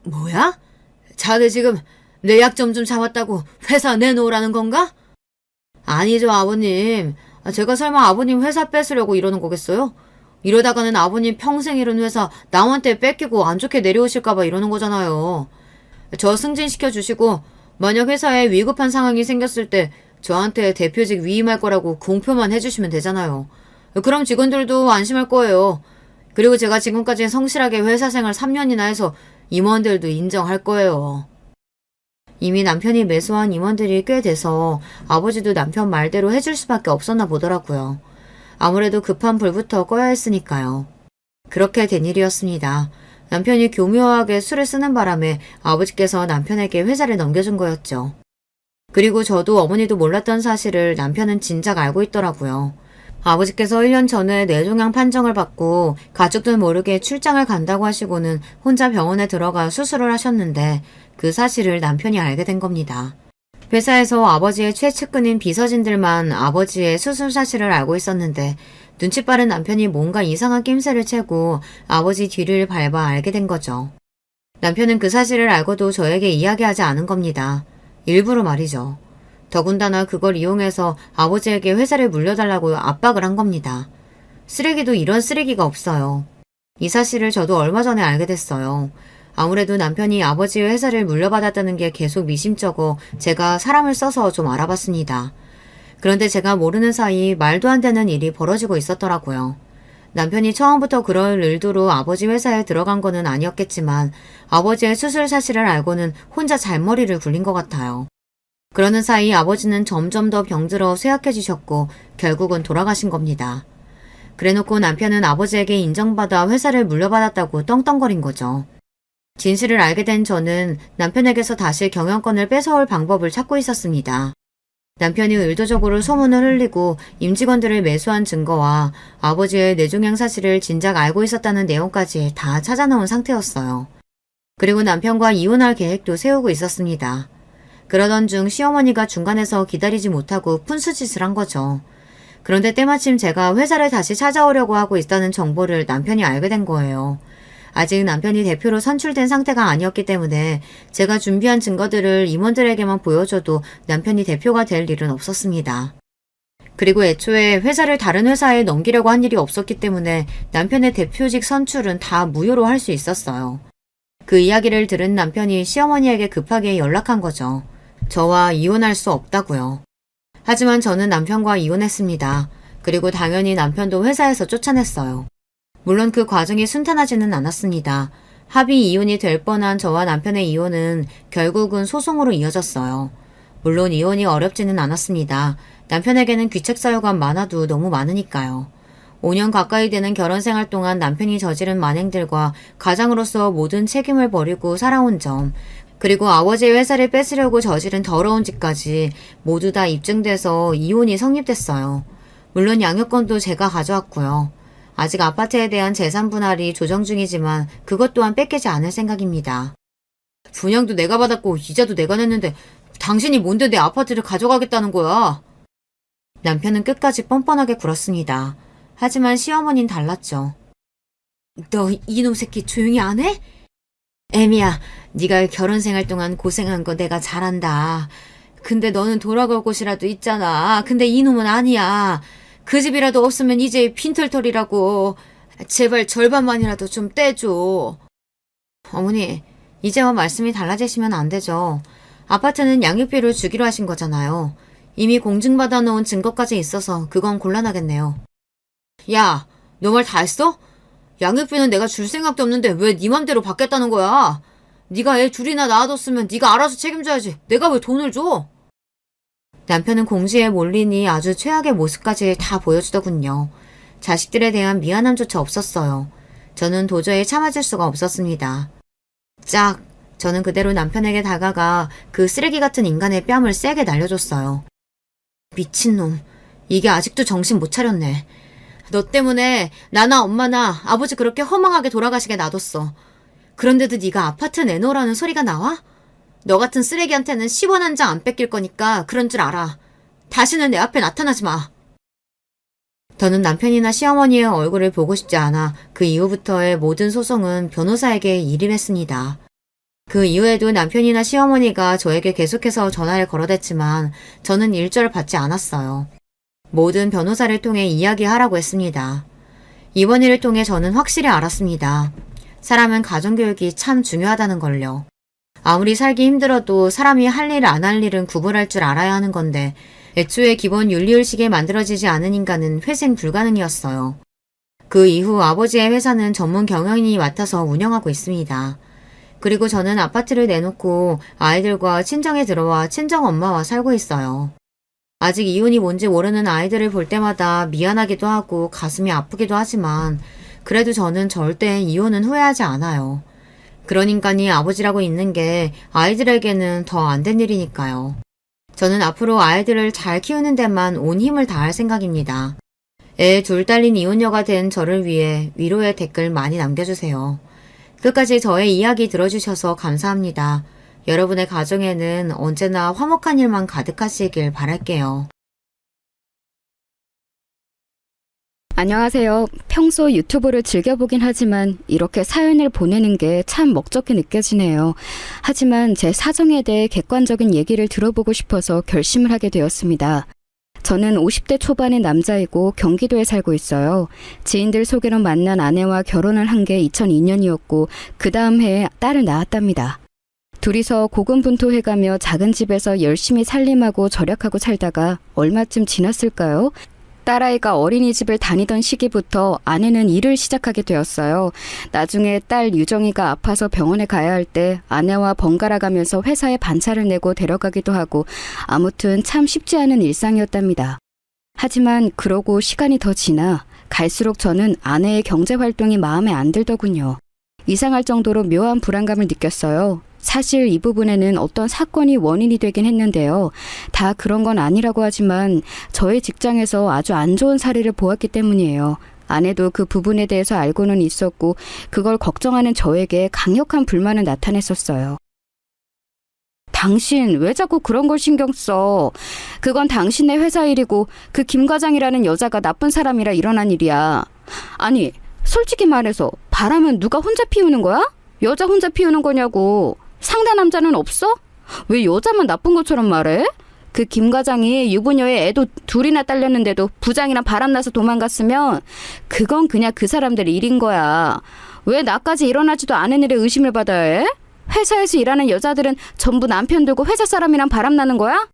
뭐야? 자네 지금 내 약점 좀 잡았다고 회사 내놓으라는 건가? 아니죠, 아버님. 제가 설마 아버님 회사 뺏으려고 이러는 거겠어요? 이러다가는 아버님 평생 이룬 회사 남한테 뺏기고 안 좋게 내려오실까봐 이러는 거잖아요. 저 승진시켜 주시고 만약 회사에 위급한 상황이 생겼을 때 저한테 대표직 위임할 거라고 공표만 해주시면 되잖아요. 그럼 직원들도 안심할 거예요. 그리고 제가 지금까지 성실하게 회사 생활 3년이나 해서 임원들도 인정할 거예요. 이미 남편이 매수한 임원들이 꽤 돼서 아버지도 남편 말대로 해줄 수밖에 없었나 보더라고요. 아무래도 급한 불부터 꺼야 했으니까요. 그렇게 된 일이었습니다. 남편이 교묘하게 술을 쓰는 바람에 아버지께서 남편에게 회사를 넘겨준 거였죠. 그리고 저도 어머니도 몰랐던 사실을 남편은 진작 알고 있더라고요. 아버지께서 1년 전에 뇌종양 판정을 받고 가족들 모르게 출장을 간다고 하시고는 혼자 병원에 들어가 수술을 하셨는데 그 사실을 남편이 알게 된 겁니다. 회사에서 아버지의 최측근인 비서진들만 아버지의 수술 사실을 알고 있었는데 눈치 빠른 남편이 뭔가 이상한 낌새를 채고 아버지 뒤를 밟아 알게 된 거죠. 남편은 그 사실을 알고도 저에게 이야기하지 않은 겁니다. 일부러 말이죠. 더군다나 그걸 이용해서 아버지에게 회사를 물려달라고 압박을 한 겁니다. 쓰레기도 이런 쓰레기가 없어요. 이 사실을 저도 얼마 전에 알게 됐어요. 아무래도 남편이 아버지의 회사를 물려받았다는 게 계속 미심쩍어 제가 사람을 써서 좀 알아봤습니다. 그런데 제가 모르는 사이 말도 안 되는 일이 벌어지고 있었더라고요. 남편이 처음부터 그럴 의도로 아버지 회사에 들어간 거는 아니었겠지만 아버지의 수술 사실을 알고는 혼자 잔머리를 굴린 것 같아요. 그러는 사이 아버지는 점점 더 병들어 쇠약해지셨고 결국은 돌아가신 겁니다. 그래놓고 남편은 아버지에게 인정받아 회사를 물려받았다고 떵떵거린 거죠. 진실을 알게 된 저는 남편에게서 다시 경영권을 뺏어올 방법을 찾고 있었습니다. 남편이 의도적으로 소문을 흘리고 임직원들을 매수한 증거와 아버지의 뇌종양 사실을 진작 알고 있었다는 내용까지 다 찾아놓은 상태였어요. 그리고 남편과 이혼할 계획도 세우고 있었습니다. 그러던 중 시어머니가 중간에서 기다리지 못하고 푼수짓을 한 거죠. 그런데 때마침 제가 회사를 다시 찾아오려고 하고 있다는 정보를 남편이 알게 된 거예요. 아직 남편이 대표로 선출된 상태가 아니었기 때문에 제가 준비한 증거들을 임원들에게만 보여줘도 남편이 대표가 될 일은 없었습니다. 그리고 애초에 회사를 다른 회사에 넘기려고 한 일이 없었기 때문에 남편의 대표직 선출은 다 무효로 할 수 있었어요. 그 이야기를 들은 남편이 시어머니에게 급하게 연락한 거죠. 저와 이혼할 수 없다고요. 하지만 저는 남편과 이혼했습니다. 그리고 당연히 남편도 회사에서 쫓아냈어요. 물론 그 과정이 순탄하지는 않았습니다. 합의 이혼이 될 뻔한 저와 남편의 이혼은 결국은 소송으로 이어졌어요. 물론 이혼이 어렵지는 않았습니다. 남편에게는 귀책 사유가 많아도 너무 많으니까요. 5년 가까이 되는 결혼 생활 동안 남편이 저지른 만행들과 가장으로서 모든 책임을 버리고 살아온 점, 그리고 아버지의 회사를 뺏으려고 저지른 더러운 짓까지 모두 다 입증돼서 이혼이 성립됐어요. 물론 양육권도 제가 가져왔고요. 아직 아파트에 대한 재산 분할이 조정 중이지만 그것 또한 뺏기지 않을 생각입니다. 분양도 내가 받았고 이자도 내가 냈는데 당신이 뭔데 내 아파트를 가져가겠다는 거야? 남편은 끝까지 뻔뻔하게 굴었습니다. 하지만 시어머니는 달랐죠. 너 이놈 새끼 조용히 안 해? 애미야, 네가 결혼 생활 동안 고생한 거 내가 잘 안다. 근데 너는 돌아갈 곳이라도 있잖아. 근데 이놈은 아니야. 그 집이라도 없으면 이제 빈털털이라고. 제발 절반만이라도 좀 떼줘. 어머니, 이제와 말씀이 달라지시면 안 되죠. 아파트는 양육비를 주기로 하신 거잖아요. 이미 공증받아 놓은 증거까지 있어서 그건 곤란하겠네요. 야, 너 말 다 했어? 양육비는 내가 줄 생각도 없는데 왜 네 맘대로 받겠다는 거야? 네가 애 둘이나 낳아뒀으면 네가 알아서 책임져야지. 내가 왜 돈을 줘? 남편은 공지에 몰리니 아주 최악의 모습까지 다 보여주더군요. 자식들에 대한 미안함조차 없었어요. 저는 도저히 참아줄 수가 없었습니다. 짝! 저는 그대로 남편에게 다가가 그 쓰레기 같은 인간의 뺨을 세게 날려줬어요. 미친놈. 이게 아직도 정신 못 차렸네. 너 때문에 나나 엄마나 아버지 그렇게 허망하게 돌아가시게 놔뒀어. 그런데도 네가 아파트 내놓으라는 소리가 나와? 너 같은 쓰레기한테는 10원 한 장 안 뺏길 거니까 그런 줄 알아. 다시는 내 앞에 나타나지 마. 저는 남편이나 시어머니의 얼굴을 보고 싶지 않아 그 이후부터의 모든 소송은 변호사에게 일임했습니다. 그 이후에도 남편이나 시어머니가 저에게 계속해서 전화를 걸어댔지만 저는 일절 받지 않았어요. 모든 변호사를 통해 이야기하라고 했습니다. 이번 일을 통해 저는 확실히 알았습니다. 사람은 가정교육이 참 중요하다는 걸요. 아무리 살기 힘들어도 사람이 할 일 안 할 일은 구분할 줄 알아야 하는 건데 애초에 기본 윤리의식에 만들어지지 않은 인간은 회생 불가능이었어요. 그 이후 아버지의 회사는 전문 경영인이 맡아서 운영하고 있습니다. 그리고 저는 아파트를 내놓고 아이들과 친정에 들어와 친정엄마와 살고 있어요. 아직 이혼이 뭔지 모르는 아이들을 볼 때마다 미안하기도 하고 가슴이 아프기도 하지만 그래도 저는 절대 이혼은 후회하지 않아요. 그런 인간이 아버지라고 있는 게 아이들에게는 더 안 된 일이니까요. 저는 앞으로 아이들을 잘 키우는 데만 온 힘을 다할 생각입니다. 애 둘 딸린 이혼녀가 된 저를 위해 위로의 댓글 많이 남겨주세요. 끝까지 저의 이야기 들어주셔서 감사합니다. 여러분의 가정에는 언제나 화목한 일만 가득하시길 바랄게요. 안녕하세요. 평소 유튜브를 즐겨보긴 하지만 이렇게 사연을 보내는 게 참 먹적히 느껴지네요. 하지만 제 사정에 대해 객관적인 얘기를 들어보고 싶어서 결심을 하게 되었습니다. 저는 50대 초반의 남자이고 경기도에 살고 있어요. 지인들 소개로 만난 아내와 결혼을 한 게 2002년이었고 그 다음 해에 딸을 낳았답니다. 둘이서 고군분투해가며 작은 집에서 열심히 살림하고 절약하고 살다가 얼마쯤 지났을까요? 딸아이가 어린이집을 다니던 시기부터 아내는 일을 시작하게 되었어요. 나중에 딸 유정이가 아파서 병원에 가야 할 때 아내와 번갈아 가면서 회사에 반차를 내고 데려가기도 하고 아무튼 참 쉽지 않은 일상이었답니다. 하지만 그러고 시간이 더 지나 갈수록 저는 아내의 경제활동이 마음에 안 들더군요. 이상할 정도로 묘한 불안감을 느꼈어요. 사실 이 부분에는 어떤 사건이 원인이 되긴 했는데요. 다 그런 건 아니라고 하지만 저의 직장에서 아주 안 좋은 사례를 보았기 때문이에요. 아내도 그 부분에 대해서 알고는 있었고 그걸 걱정하는 저에게 강력한 불만을 나타냈었어요. 당신 왜 자꾸 그런 걸 신경 써? 그건 당신의 회사 일이고 그 김 과장이라는 여자가 나쁜 사람이라 일어난 일이야. 아니, 솔직히 말해서 바람은 누가 혼자 피우는 거야? 여자 혼자 피우는 거냐고. 상대 남자는 없어? 왜 여자만 나쁜 것처럼 말해? 그 김 과장이 유부녀에 애도 둘이나 딸렸는데도 부장이랑 바람나서 도망갔으면 그건 그냥 그 사람들 일인 거야. 왜 나까지 일어나지도 않은 일에 의심을 받아야 해? 회사에서 일하는 여자들은 전부 남편 두고 회사 사람이랑 바람나는 거야?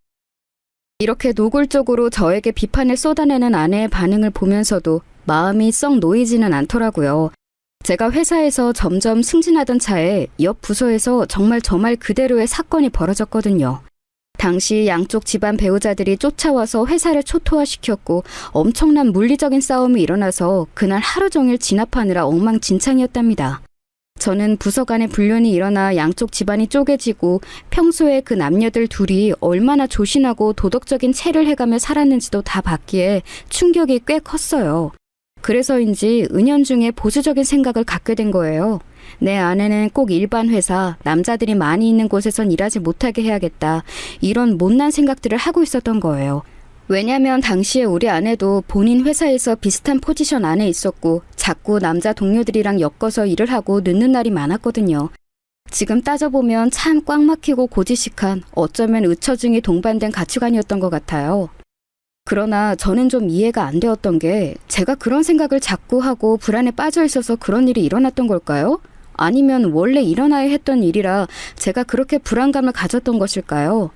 이렇게 노골적으로 저에게 비판을 쏟아내는 아내의 반응을 보면서도 마음이 썩 놓이지는 않더라고요. 제가 회사에서 점점 승진하던 차에 옆 부서에서 정말 저 말 그대로의 사건이 벌어졌거든요. 당시 양쪽 집안 배우자들이 쫓아와서 회사를 초토화시켰고 엄청난 물리적인 싸움이 일어나서 그날 하루 종일 진압하느라 엉망진창이었답니다. 저는 부서 간의 불륜이 일어나 양쪽 집안이 쪼개지고 평소에 그 남녀들 둘이 얼마나 조신하고 도덕적인 체를 해가며 살았는지도 다 봤기에 충격이 꽤 컸어요. 그래서인지 은연중에 보수적인 생각을 갖게 된 거예요. 내 아내는 꼭 일반 회사, 남자들이 많이 있는 곳에선 일하지 못하게 해야겠다. 이런 못난 생각들을 하고 있었던 거예요. 왜냐면 당시에 우리 아내도 본인 회사에서 비슷한 포지션 안에 있었고 자꾸 남자 동료들이랑 엮어서 일을 하고 늦는 날이 많았거든요. 지금 따져보면 참 꽉 막히고 고지식한 어쩌면 의처증이 동반된 가치관이었던 것 같아요. 그러나 저는 좀 이해가 안 되었던 게 제가 그런 생각을 자꾸 하고 불안에 빠져 있어서 그런 일이 일어났던 걸까요? 아니면 원래 일어나야 했던 일이라 제가 그렇게 불안감을 가졌던 것일까요?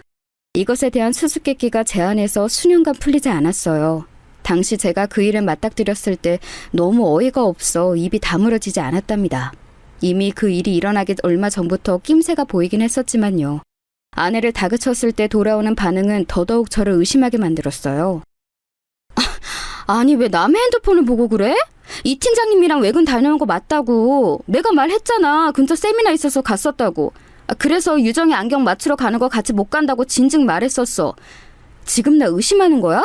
이것에 대한 수수께끼가 제 안에서 수년간 풀리지 않았어요. 당시 제가 그 일을 맞닥뜨렸을 때 너무 어이가 없어 입이 다물어지지 않았답니다. 이미 그 일이 일어나기 얼마 전부터 낌새가 보이긴 했었지만요. 아내를 다그쳤을 때 돌아오는 반응은 더더욱 저를 의심하게 만들었어요. 아니 왜 남의 핸드폰을 보고 그래? 이 팀장님이랑 외근 다녀온 거 맞다고. 내가 말했잖아. 근처 세미나 있어서 갔었다고. 그래서 유정이 안경 맞추러 가는 거 같이 못 간다고 진즉 말했었어. 지금 나 의심하는 거야?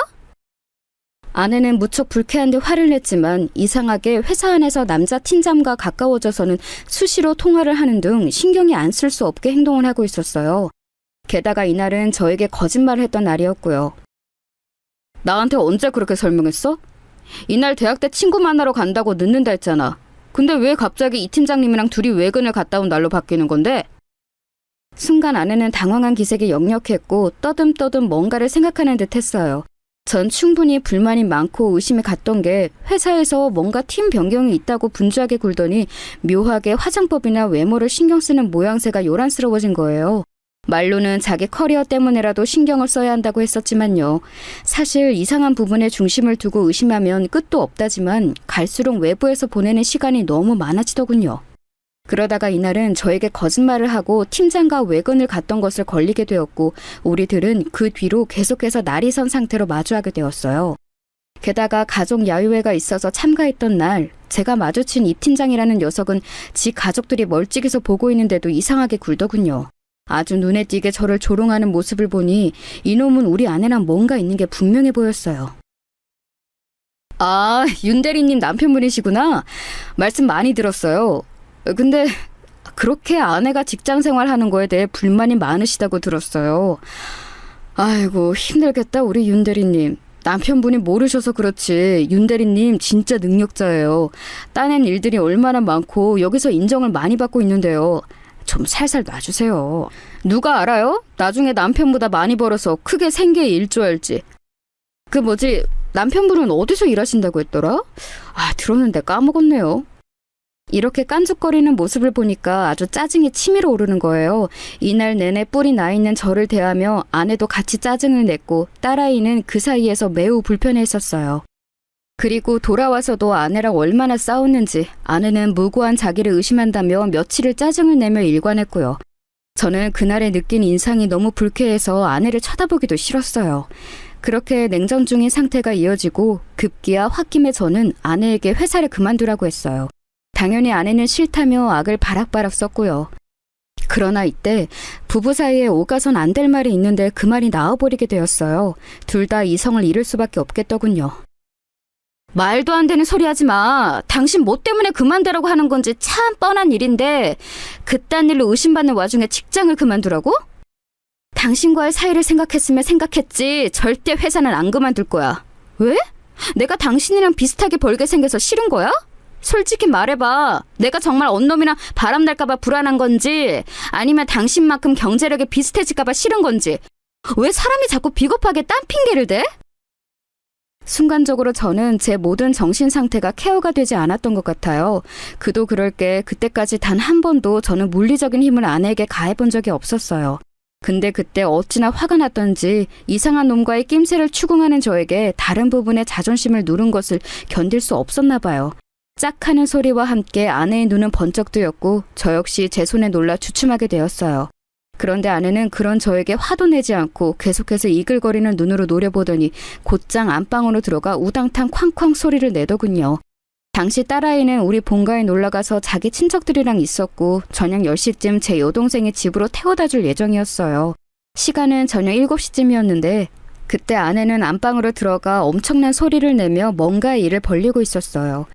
아내는 무척 불쾌한 듯 화를 냈지만 이상하게 회사 안에서 남자 팀장과 가까워져서는 수시로 통화를 하는 등 신경이 안 쓸 수 없게 행동을 하고 있었어요. 게다가 이날은 저에게 거짓말을 했던 날이었고요. 나한테 언제 그렇게 설명했어? 이날 대학 때 친구 만나러 간다고 늦는다 했잖아. 근데 왜 갑자기 이 팀장님이랑 둘이 외근을 갔다 온 날로 바뀌는 건데? 순간 아내는 당황한 기색이 역력했고 떠듬떠듬 뭔가를 생각하는 듯 했어요. 전 충분히 불만이 많고 의심이 갔던 게 회사에서 뭔가 팀 변경이 있다고 분주하게 굴더니 묘하게 화장법이나 외모를 신경 쓰는 모양새가 요란스러워진 거예요. 말로는 자기 커리어 때문에라도 신경을 써야 한다고 했었지만요. 사실 이상한 부분에 중심을 두고 의심하면 끝도 없다지만 갈수록 외부에서 보내는 시간이 너무 많아지더군요. 그러다가 이날은 저에게 거짓말을 하고 팀장과 외근을 갔던 것을 걸리게 되었고 우리들은 그 뒤로 계속해서 날이 선 상태로 마주하게 되었어요. 게다가 가족 야유회가 있어서 참가했던 날 제가 마주친 이 팀장이라는 녀석은 지 가족들이 멀찍이서 보고 있는데도 이상하게 굴더군요. 아주 눈에 띄게 저를 조롱하는 모습을 보니 이놈은 우리 아내랑 뭔가 있는 게 분명해 보였어요. 아, 윤 대리님 남편분이시구나. 말씀 많이 들었어요. 근데 그렇게 아내가 직장 생활하는 거에 대해 불만이 많으시다고 들었어요. 아이고, 힘들겠다, 우리 윤 대리님. 남편분이 모르셔서 그렇지 윤 대리님 진짜 능력자예요. 따낸 일들이 얼마나 많고 여기서 인정을 많이 받고 있는데요. 좀 살살 놔주세요. 누가 알아요? 나중에 남편보다 많이 벌어서 크게 생계에 일조할지. 그 뭐지, 남편분은 어디서 일하신다고 했더라? 아, 들었는데 까먹었네요. 이렇게 깐죽거리는 모습을 보니까 아주 짜증이 치밀어 오르는 거예요. 이날 내내 뿔이 나 있는 저를 대하며 아내도 같이 짜증을 냈고 딸아이는 그 사이에서 매우 불편해했었어요. 그리고 돌아와서도 아내랑 얼마나 싸웠는지 아내는 무고한 자기를 의심한다며 며칠을 짜증을 내며 일관했고요. 저는 그날에 느낀 인상이 너무 불쾌해서 아내를 쳐다보기도 싫었어요. 그렇게 냉전 중인 상태가 이어지고 급기야 홧김에 저는 아내에게 회사를 그만두라고 했어요. 당연히 아내는 싫다며 악을 바락바락 썼고요. 그러나 이때 부부 사이에 오가선 안 될 말이 있는데 그 말이 나와버리게 되었어요. 둘 다 이성을 잃을 수밖에 없겠더군요. 말도 안 되는 소리 하지 마. 당신 뭐 때문에 그만두라고 하는 건지 참 뻔한 일인데 그딴 일로 의심받는 와중에 직장을 그만두라고? 당신과의 사이를 생각했으면 생각했지 절대 회사는 안 그만둘 거야. 왜? 내가 당신이랑 비슷하게 벌게 생겨서 싫은 거야? 솔직히 말해봐. 내가 정말 언놈이나 바람날까봐 불안한 건지 아니면 당신만큼 경제력이 비슷해질까봐 싫은 건지 왜 사람이 자꾸 비겁하게 딴 핑계를 대? 순간적으로 저는 제 모든 정신 상태가 케어가 되지 않았던 것 같아요. 그도 그럴 게 그때까지 단 한 번도 저는 물리적인 힘을 아내에게 가해본 적이 없었어요. 근데 그때 어찌나 화가 났던지 이상한 놈과의 낌새를 추궁하는 저에게 다른 부분의 자존심을 누른 것을 견딜 수 없었나 봐요. 짝 하는 소리와 함께 아내의 눈은 번쩍 뜨였고 저 역시 제 손에 놀라 주춤하게 되었어요. 그런데 아내는 그런 저에게 화도 내지 않고 계속해서 이글거리는 눈으로 노려보더니 곧장 안방으로 들어가 우당탕 쾅쾅 소리를 내더군요. 당시 딸아이는 우리 본가에 놀러가서 자기 친척들이랑 있었고 저녁 10시쯤 제 여동생이 집으로 태워다 줄 예정이었어요. 시간은 저녁 7시쯤이었는데 그때 아내는 안방으로 들어가 엄청난 소리를 내며 뭔가의 일을 벌리고 있었어요.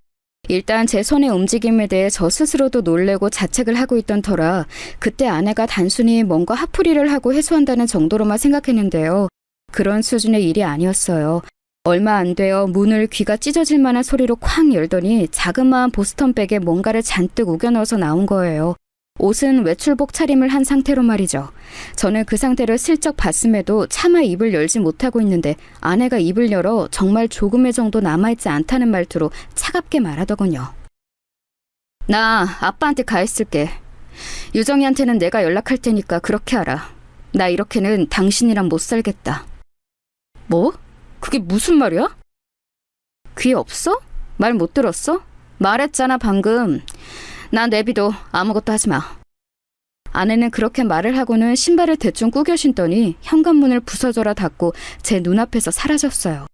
일단 제 손의 움직임에 대해 저 스스로도 놀래고 자책을 하고 있던 터라 그때 아내가 단순히 뭔가 화풀이를 하고 해소한다는 정도로만 생각했는데요. 그런 수준의 일이 아니었어요. 얼마 안 되어 문을 귀가 찢어질 만한 소리로 쾅 열더니 자그마한 보스턴백에 뭔가를 잔뜩 우겨 넣어서 나온 거예요. 옷은 외출복 차림을 한 상태로 말이죠. 저는 그 상태를 슬쩍 봤음에도 차마 입을 열지 못하고 있는데 아내가 입을 열어 정말 조금의 정도 남아있지 않다는 말투로 차갑게 말하더군요. 나 아빠한테 가 있을게. 유정이한테는 내가 연락할 테니까 그렇게 하라. 나 이렇게는 당신이랑 못 살겠다. 뭐? 그게 무슨 말이야? 귀 없어? 말 못 들었어? 말했잖아 방금. 나 내비도 아무것도 하지 마. 아내는 그렇게 말을 하고는 신발을 대충 꾸겨 신더니 현관문을 부서져라 닫고 제 눈앞에서 사라졌어요.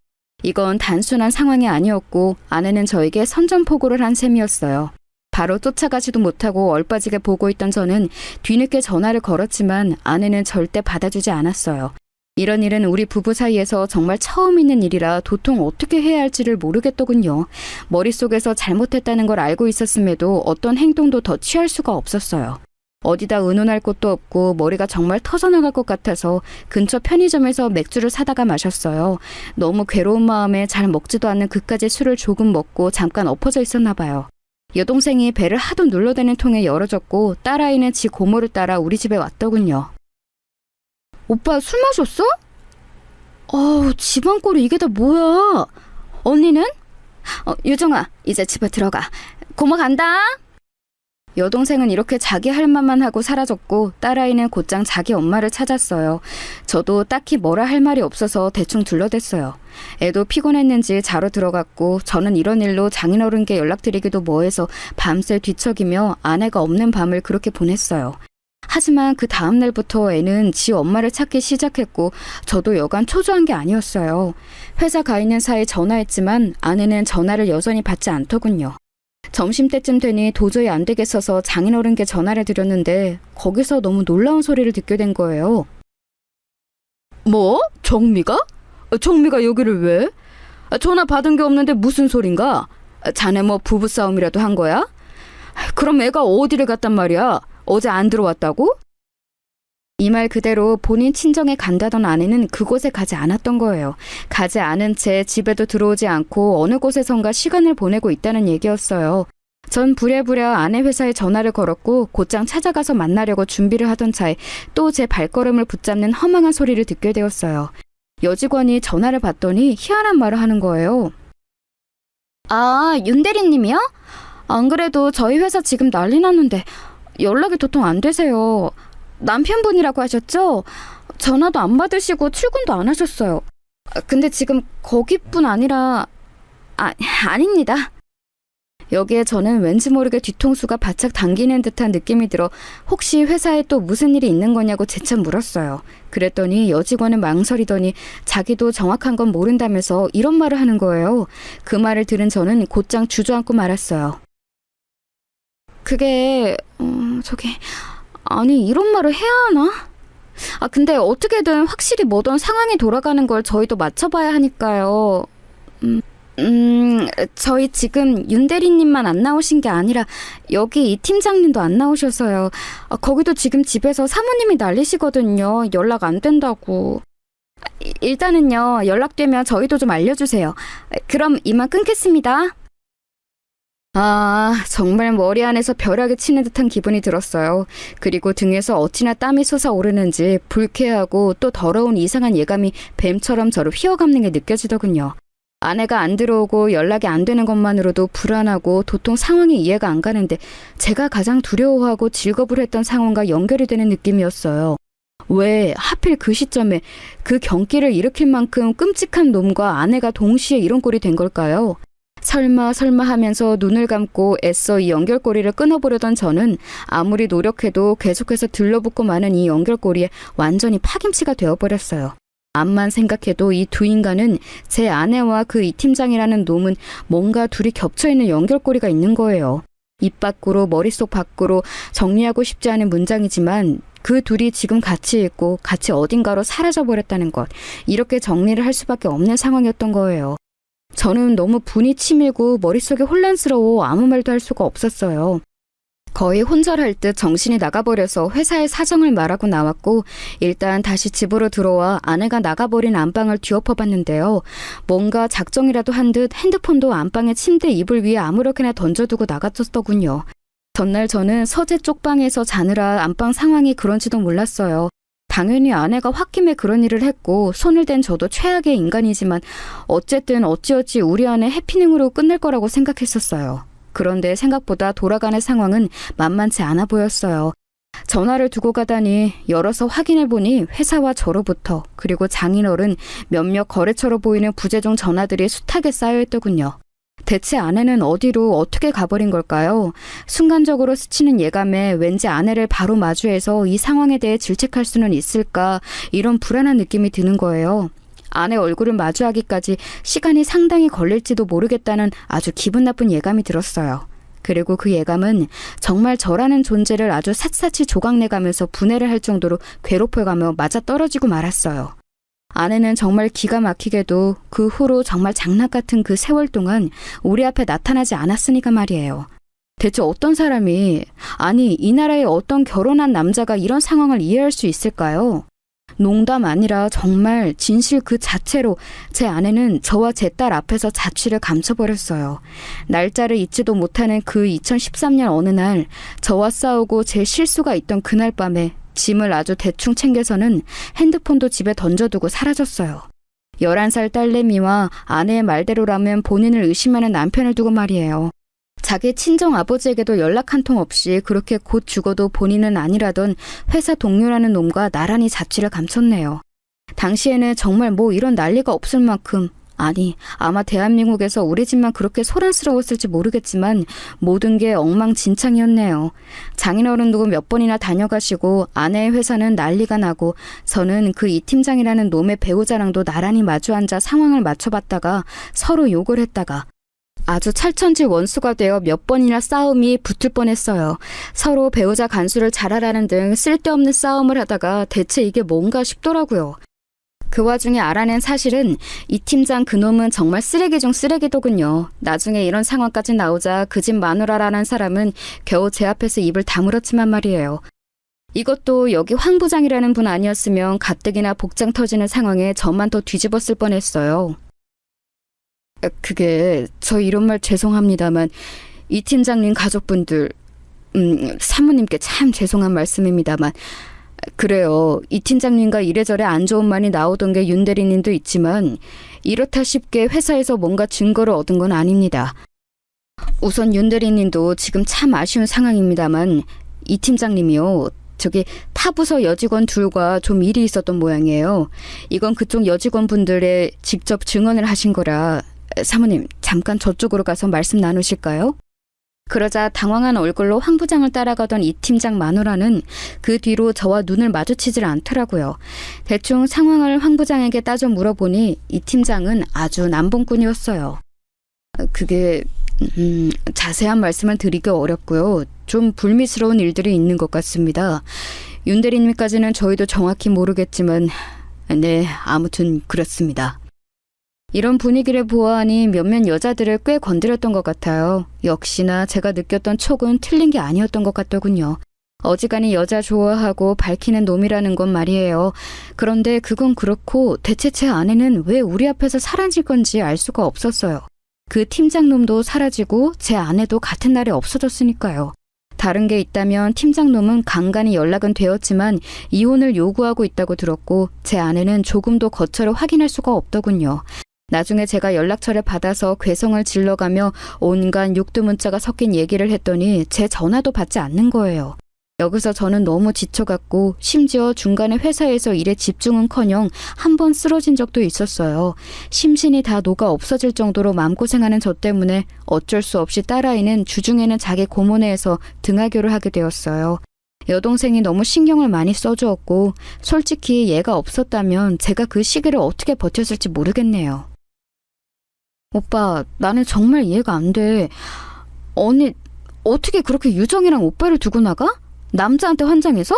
이건 단순한 상황이 아니었고 아내는 저에게 선전포고를 한 셈이었어요. 바로 쫓아가지도 못하고 얼빠지게 보고 있던 저는 뒤늦게 전화를 걸었지만 아내는 절대 받아주지 않았어요. 이런 일은 우리 부부 사이에서 정말 처음 있는 일이라 도통 어떻게 해야 할지를 모르겠더군요. 머릿속에서 잘못했다는 걸 알고 있었음에도 어떤 행동도 더 취할 수가 없었어요. 어디다 의논할 곳도 없고 머리가 정말 터져나갈 것 같아서 근처 편의점에서 맥주를 사다가 마셨어요. 너무 괴로운 마음에 잘 먹지도 않는 그까지 술을 조금 먹고 잠깐 엎어져 있었나 봐요. 여동생이 배를 하도 눌러대는 통에 열어줬고 딸아이는 지 고모를 따라 우리 집에 왔더군요. 오빠 술 마셨어? 집안 꼴이 이게 다 뭐야? 언니는? 유정아, 이제 집에 들어가. 고모 간다. 여동생은 이렇게 자기 할 말만 하고 사라졌고 딸아이는 곧장 자기 엄마를 찾았어요. 저도 딱히 뭐라 할 말이 없어서 대충 둘러댔어요. 애도 피곤했는지 자러 들어갔고 저는 이런 일로 장인어른께 연락드리기도 뭐해서 밤새 뒤척이며 아내가 없는 밤을 그렇게 보냈어요. 하지만 그 다음 날부터 애는 지 엄마를 찾기 시작했고 저도 여간 초조한 게 아니었어요. 회사 가 있는 사이 전화했지만 아내는 전화를 여전히 받지 않더군요. 점심때쯤 되니 도저히 안 되겠어서 장인어른께 전화를 드렸는데 거기서 너무 놀라운 소리를 듣게 된 거예요. 뭐? 정미가? 정미가 여기를 왜? 전화 받은 게 없는데 무슨 소린가? 자네 뭐 부부싸움이라도 한 거야? 그럼 애가 어디를 갔단 말이야? 어제 안 들어왔다고? 이 말 그대로 본인 친정에 간다던 아내는 그곳에 가지 않았던 거예요. 가지 않은 채 집에도 들어오지 않고 어느 곳에선가 시간을 보내고 있다는 얘기였어요. 전 부랴부랴 아내 회사에 전화를 걸었고 곧장 찾아가서 만나려고 준비를 하던 차에 또 제 발걸음을 붙잡는 허망한 소리를 듣게 되었어요. 여직원이 전화를 받더니 희한한 말을 하는 거예요. 아, 윤 대리님이요? 안 그래도 저희 회사 지금 난리 났는데 연락이 도통 안 되세요. 남편분이라고 하셨죠? 전화도 안 받으시고 출근도 안 하셨어요. 근데 지금 거기뿐 아니라 아닙니다. 여기에 저는 왠지 모르게 뒤통수가 바짝 당기는 듯한 느낌이 들어 혹시 회사에 또 무슨 일이 있는 거냐고 재차 물었어요. 그랬더니 여직원은 망설이더니 자기도 정확한 건 모른다면서 이런 말을 하는 거예요. 그 말을 들은 저는 곧장 주저앉고 말았어요. 그게 아니 이런 말을 해야 하나? 근데 어떻게든 확실히 뭐든 상황이 돌아가는 걸 저희도 맞춰봐야 하니까요. 저희 지금 윤 대리님만 안 나오신 게 아니라 여기 이 팀장님도 안 나오셔서요. 거기도 지금 집에서 사모님이 난리시거든요. 연락 안 된다고. 일단은요, 연락되면 저희도 좀 알려주세요. 그럼 이만 끊겠습니다. 정말 머리 안에서 벼락이 치는 듯한 기분이 들었어요. 그리고 등에서 어찌나 땀이 솟아오르는지 불쾌하고 또 더러운 이상한 예감이 뱀처럼 저를 휘어감는 게 느껴지더군요. 아내가 안 들어오고 연락이 안 되는 것만으로도 불안하고 도통 상황이 이해가 안 가는데 제가 가장 두려워하고 질겁을 했던 상황과 연결이 되는 느낌이었어요. 왜 하필 그 시점에 그 경기를 일으킬 만큼 끔찍한 놈과 아내가 동시에 이런 꼴이 된 걸까요? 설마 하면서 눈을 감고 애써 이 연결고리를 끊어보려던 저는 아무리 노력해도 계속해서 들러붙고 마는 이 연결고리에 완전히 파김치가 되어버렸어요. 암만 생각해도 이 두 인간은 제 아내와 그 이 팀장이라는 놈은 뭔가 둘이 겹쳐있는 연결고리가 있는 거예요. 입 밖으로 머릿속 밖으로 정리하고 싶지 않은 문장이지만 그 둘이 지금 같이 있고 같이 어딘가로 사라져버렸다는 것. 이렇게 정리를 할 수밖에 없는 상황이었던 거예요. 저는 너무 분이 치밀고 머릿속이 혼란스러워 아무 말도 할 수가 없었어요. 거의 혼절할 듯 정신이 나가버려서 회사에 사정을 말하고 나왔고 일단 다시 집으로 들어와 아내가 나가버린 안방을 뒤엎어봤는데요. 뭔가 작정이라도 한 듯 핸드폰도 안방의 침대 이불 위에 아무렇게나 던져두고 나갔었더군요. 전날 저는 서재 쪽방에서 자느라 안방 상황이 그런지도 몰랐어요. 당연히 아내가 홧김에 그런 일을 했고 손을 댄 저도 최악의 인간이지만 어쨌든 어찌어찌 우리 아내 해피닝으로 끝날 거라고 생각했었어요. 그런데 생각보다 돌아가는 상황은 만만치 않아 보였어요. 전화를 두고 가다니 열어서 확인해보니 회사와 저로부터 그리고 장인어른 몇몇 거래처로 보이는 부재중 전화들이 숱하게 쌓여있더군요. 대체 아내는 어디로 어떻게 가버린 걸까요? 순간적으로 스치는 예감에 왠지 아내를 바로 마주해서 이 상황에 대해 질책할 수는 있을까 이런 불안한 느낌이 드는 거예요. 아내 얼굴을 마주하기까지 시간이 상당히 걸릴지도 모르겠다는 아주 기분 나쁜 예감이 들었어요. 그리고 그 예감은 정말 저라는 존재를 아주 샅샅이 조각내가면서 분해를 할 정도로 괴롭혀가며 맞아떨어지고 말았어요. 아내는 정말 기가 막히게도 그 후로 정말 장난 같은 그 세월 동안 우리 앞에 나타나지 않았으니까 말이에요. 대체 어떤 사람이, 아니 이 나라의 어떤 결혼한 남자가 이런 상황을 이해할 수 있을까요? 농담 아니라 정말 진실 그 자체로 제 아내는 저와 제 딸 앞에서 자취를 감춰버렸어요. 날짜를 잊지도 못하는 그 2013년 어느 날 저와 싸우고 제 실수가 있던 그날 밤에 짐을 아주 대충 챙겨서는 핸드폰도 집에 던져두고 사라졌어요. 11살 딸내미와 아내의 말대로라면 본인을 의심하는 남편을 두고 말이에요. 자기 친정 아버지에게도 연락 한 통 없이 그렇게 곧 죽어도 본인은 아니라던 회사 동료라는 놈과 나란히 자취를 감췄네요. 당시에는 정말 뭐 이런 난리가 없을 만큼, 아니 아마 대한민국에서 우리 집만 그렇게 소란스러웠을지 모르겠지만 모든 게 엉망진창이었네요. 장인어른도 몇 번이나 다녀가시고 아내의 회사는 난리가 나고 저는 그 이 팀장이라는 놈의 배우자랑도 나란히 마주 앉아 상황을 맞춰봤다가 서로 욕을 했다가 아주 찰천지 원수가 되어 몇 번이나 싸움이 붙을 뻔했어요. 서로 배우자 간수를 잘하라는 등 쓸데없는 싸움을 하다가 대체 이게 뭔가 싶더라고요. 그 와중에 알아낸 사실은 이 팀장 그놈은 정말 쓰레기 중 쓰레기더군요. 나중에 이런 상황까지 나오자 그 집 마누라라는 사람은 겨우 제 앞에서 입을 다물었지만 말이에요. 이것도 여기 황 부장이라는 분 아니었으면 가뜩이나 복장 터지는 상황에 저만 더 뒤집었을 뻔했어요. 그게 저 이런 말 죄송합니다만 이 팀장님 가족분들 사모님께 참 죄송한 말씀입니다만 그래요. 이 팀장님과 이래저래 안 좋은 말이 나오던 게 윤 대리님도 있지만 이렇다 쉽게 회사에서 뭔가 증거를 얻은 건 아닙니다. 우선 윤 대리님도 지금 참 아쉬운 상황입니다만 이 팀장님이요. 저기 타부서 여직원 둘과 좀 일이 있었던 모양이에요. 이건 그쪽 여직원분들의 직접 증언을 하신 거라 사모님 잠깐 저쪽으로 가서 말씀 나누실까요? 그러자 당황한 얼굴로 황 부장을 따라가던 이 팀장 마누라는 그 뒤로 저와 눈을 마주치질 않더라고요. 대충 상황을 황 부장에게 따져 물어보니 이 팀장은 아주 남봉꾼이었어요. 그게 자세한 말씀을 드리기 어렵고요. 좀 불미스러운 일들이 있는 것 같습니다. 윤 대리님까지는 저희도 정확히 모르겠지만 네, 아무튼 그렇습니다. 이런 분위기를 보아하니 몇몇 여자들을 꽤 건드렸던 것 같아요. 역시나 제가 느꼈던 촉은 틀린 게 아니었던 것 같더군요. 어지간히 여자 좋아하고 밝히는 놈이라는 건 말이에요. 그런데 그건 그렇고 대체 제 아내는 왜 우리 앞에서 사라질 건지 알 수가 없었어요. 그 팀장놈도 사라지고 제 아내도 같은 날에 없어졌으니까요. 다른 게 있다면 팀장놈은 간간히 연락은 되었지만 이혼을 요구하고 있다고 들었고 제 아내는 조금도 거처를 확인할 수가 없더군요. 나중에 제가 연락처를 받아서 괴성을 질러가며 온갖 육두문자가 섞인 얘기를 했더니 제 전화도 받지 않는 거예요. 여기서 저는 너무 지쳐갔고 심지어 중간에 회사에서 일에 집중은커녕 한 번 쓰러진 적도 있었어요. 심신이 다 녹아 없어질 정도로 마음고생하는 저 때문에 어쩔 수 없이 딸아이는 주중에는 자기 고모네에서 등하교를 하게 되었어요. 여동생이 너무 신경을 많이 써주었고 솔직히 얘가 없었다면 제가 그 시기를 어떻게 버텼을지 모르겠네요. 오빠, 나는 정말 이해가 안 돼. 언니, 어떻게 그렇게 유정이랑 오빠를 두고 나가? 남자한테 환장해서?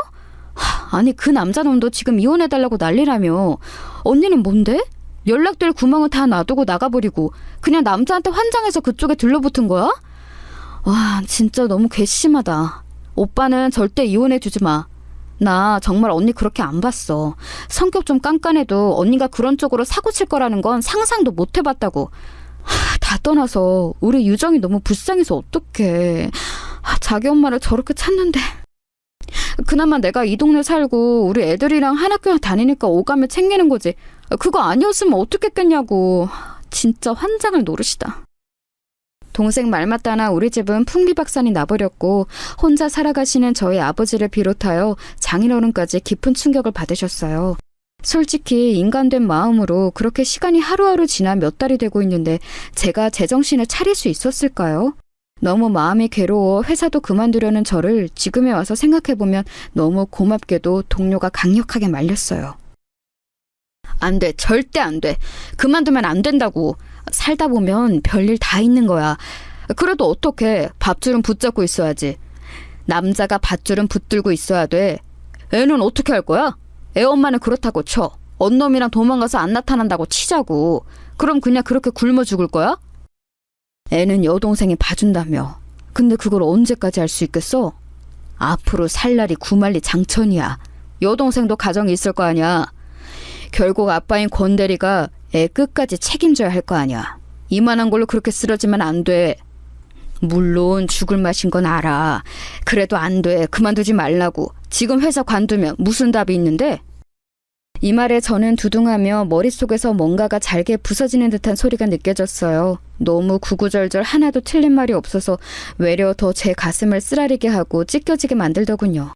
아니, 그 남자놈도 지금 이혼해달라고 난리라며. 언니는 뭔데? 연락될 구멍은 다 놔두고 나가버리고 그냥 남자한테 환장해서 그쪽에 들러붙은 거야? 와, 진짜 너무 괘씸하다. 오빠는 절대 이혼해주지 마. 나 정말 언니 그렇게 안 봤어. 성격 좀 깐깐해도 언니가 그런 쪽으로 사고 칠 거라는 건 상상도 못 해봤다고. 다 떠나서 우리 유정이 너무 불쌍해서 어떡해. 자기 엄마를 저렇게 찾는데. 그나마 내가 이 동네 살고 우리 애들이랑 한 학교 다니니까 오가며 챙기는 거지. 그거 아니었으면 어떻겠겠냐고. 진짜 환장을 노릇이다. 동생 말 맞다나 우리 집은 풍비박산이 나버렸고 혼자 살아가시는 저희 아버지를 비롯하여 장인어른까지 깊은 충격을 받으셨어요. 솔직히 인간된 마음으로 그렇게 시간이 하루하루 지나 몇 달이 되고 있는데 제가 제정신을 차릴 수 있었을까요? 너무 마음이 괴로워 회사도 그만두려는 저를 지금에 와서 생각해보면 너무 고맙게도 동료가 강력하게 말렸어요. 안 돼, 절대 안 돼. 그만두면 안 된다고. 살다 보면 별일 다 있는 거야. 그래도 어떡해. 밧줄은 붙잡고 있어야지. 남자가 밧줄은 붙들고 있어야 돼. 애는 어떻게 할 거야? 애 엄마는 그렇다고 쳐. 언놈이랑 도망가서 안 나타난다고 치자고. 그럼 그냥 그렇게 굶어 죽을 거야? 애는 여동생이 봐준다며. 근데 그걸 언제까지 할 수 있겠어? 앞으로 살 날이 구만리 장천이야. 여동생도 가정이 있을 거 아니야. 결국 아빠인 권 대리가 애 끝까지 책임져야 할 거 아니야. 이만한 걸로 그렇게 쓰러지면 안 돼. 물론 죽을 맛인 건 알아. 그래도 안 돼. 그만두지 말라고. 지금 회사 관두면 무슨 답이 있는데? 이 말에 저는 두둥하며 머릿속에서 뭔가가 잘게 부서지는 듯한 소리가 느껴졌어요. 너무 구구절절 하나도 틀린 말이 없어서 외려 더 제 가슴을 쓰라리게 하고 찢겨지게 만들더군요.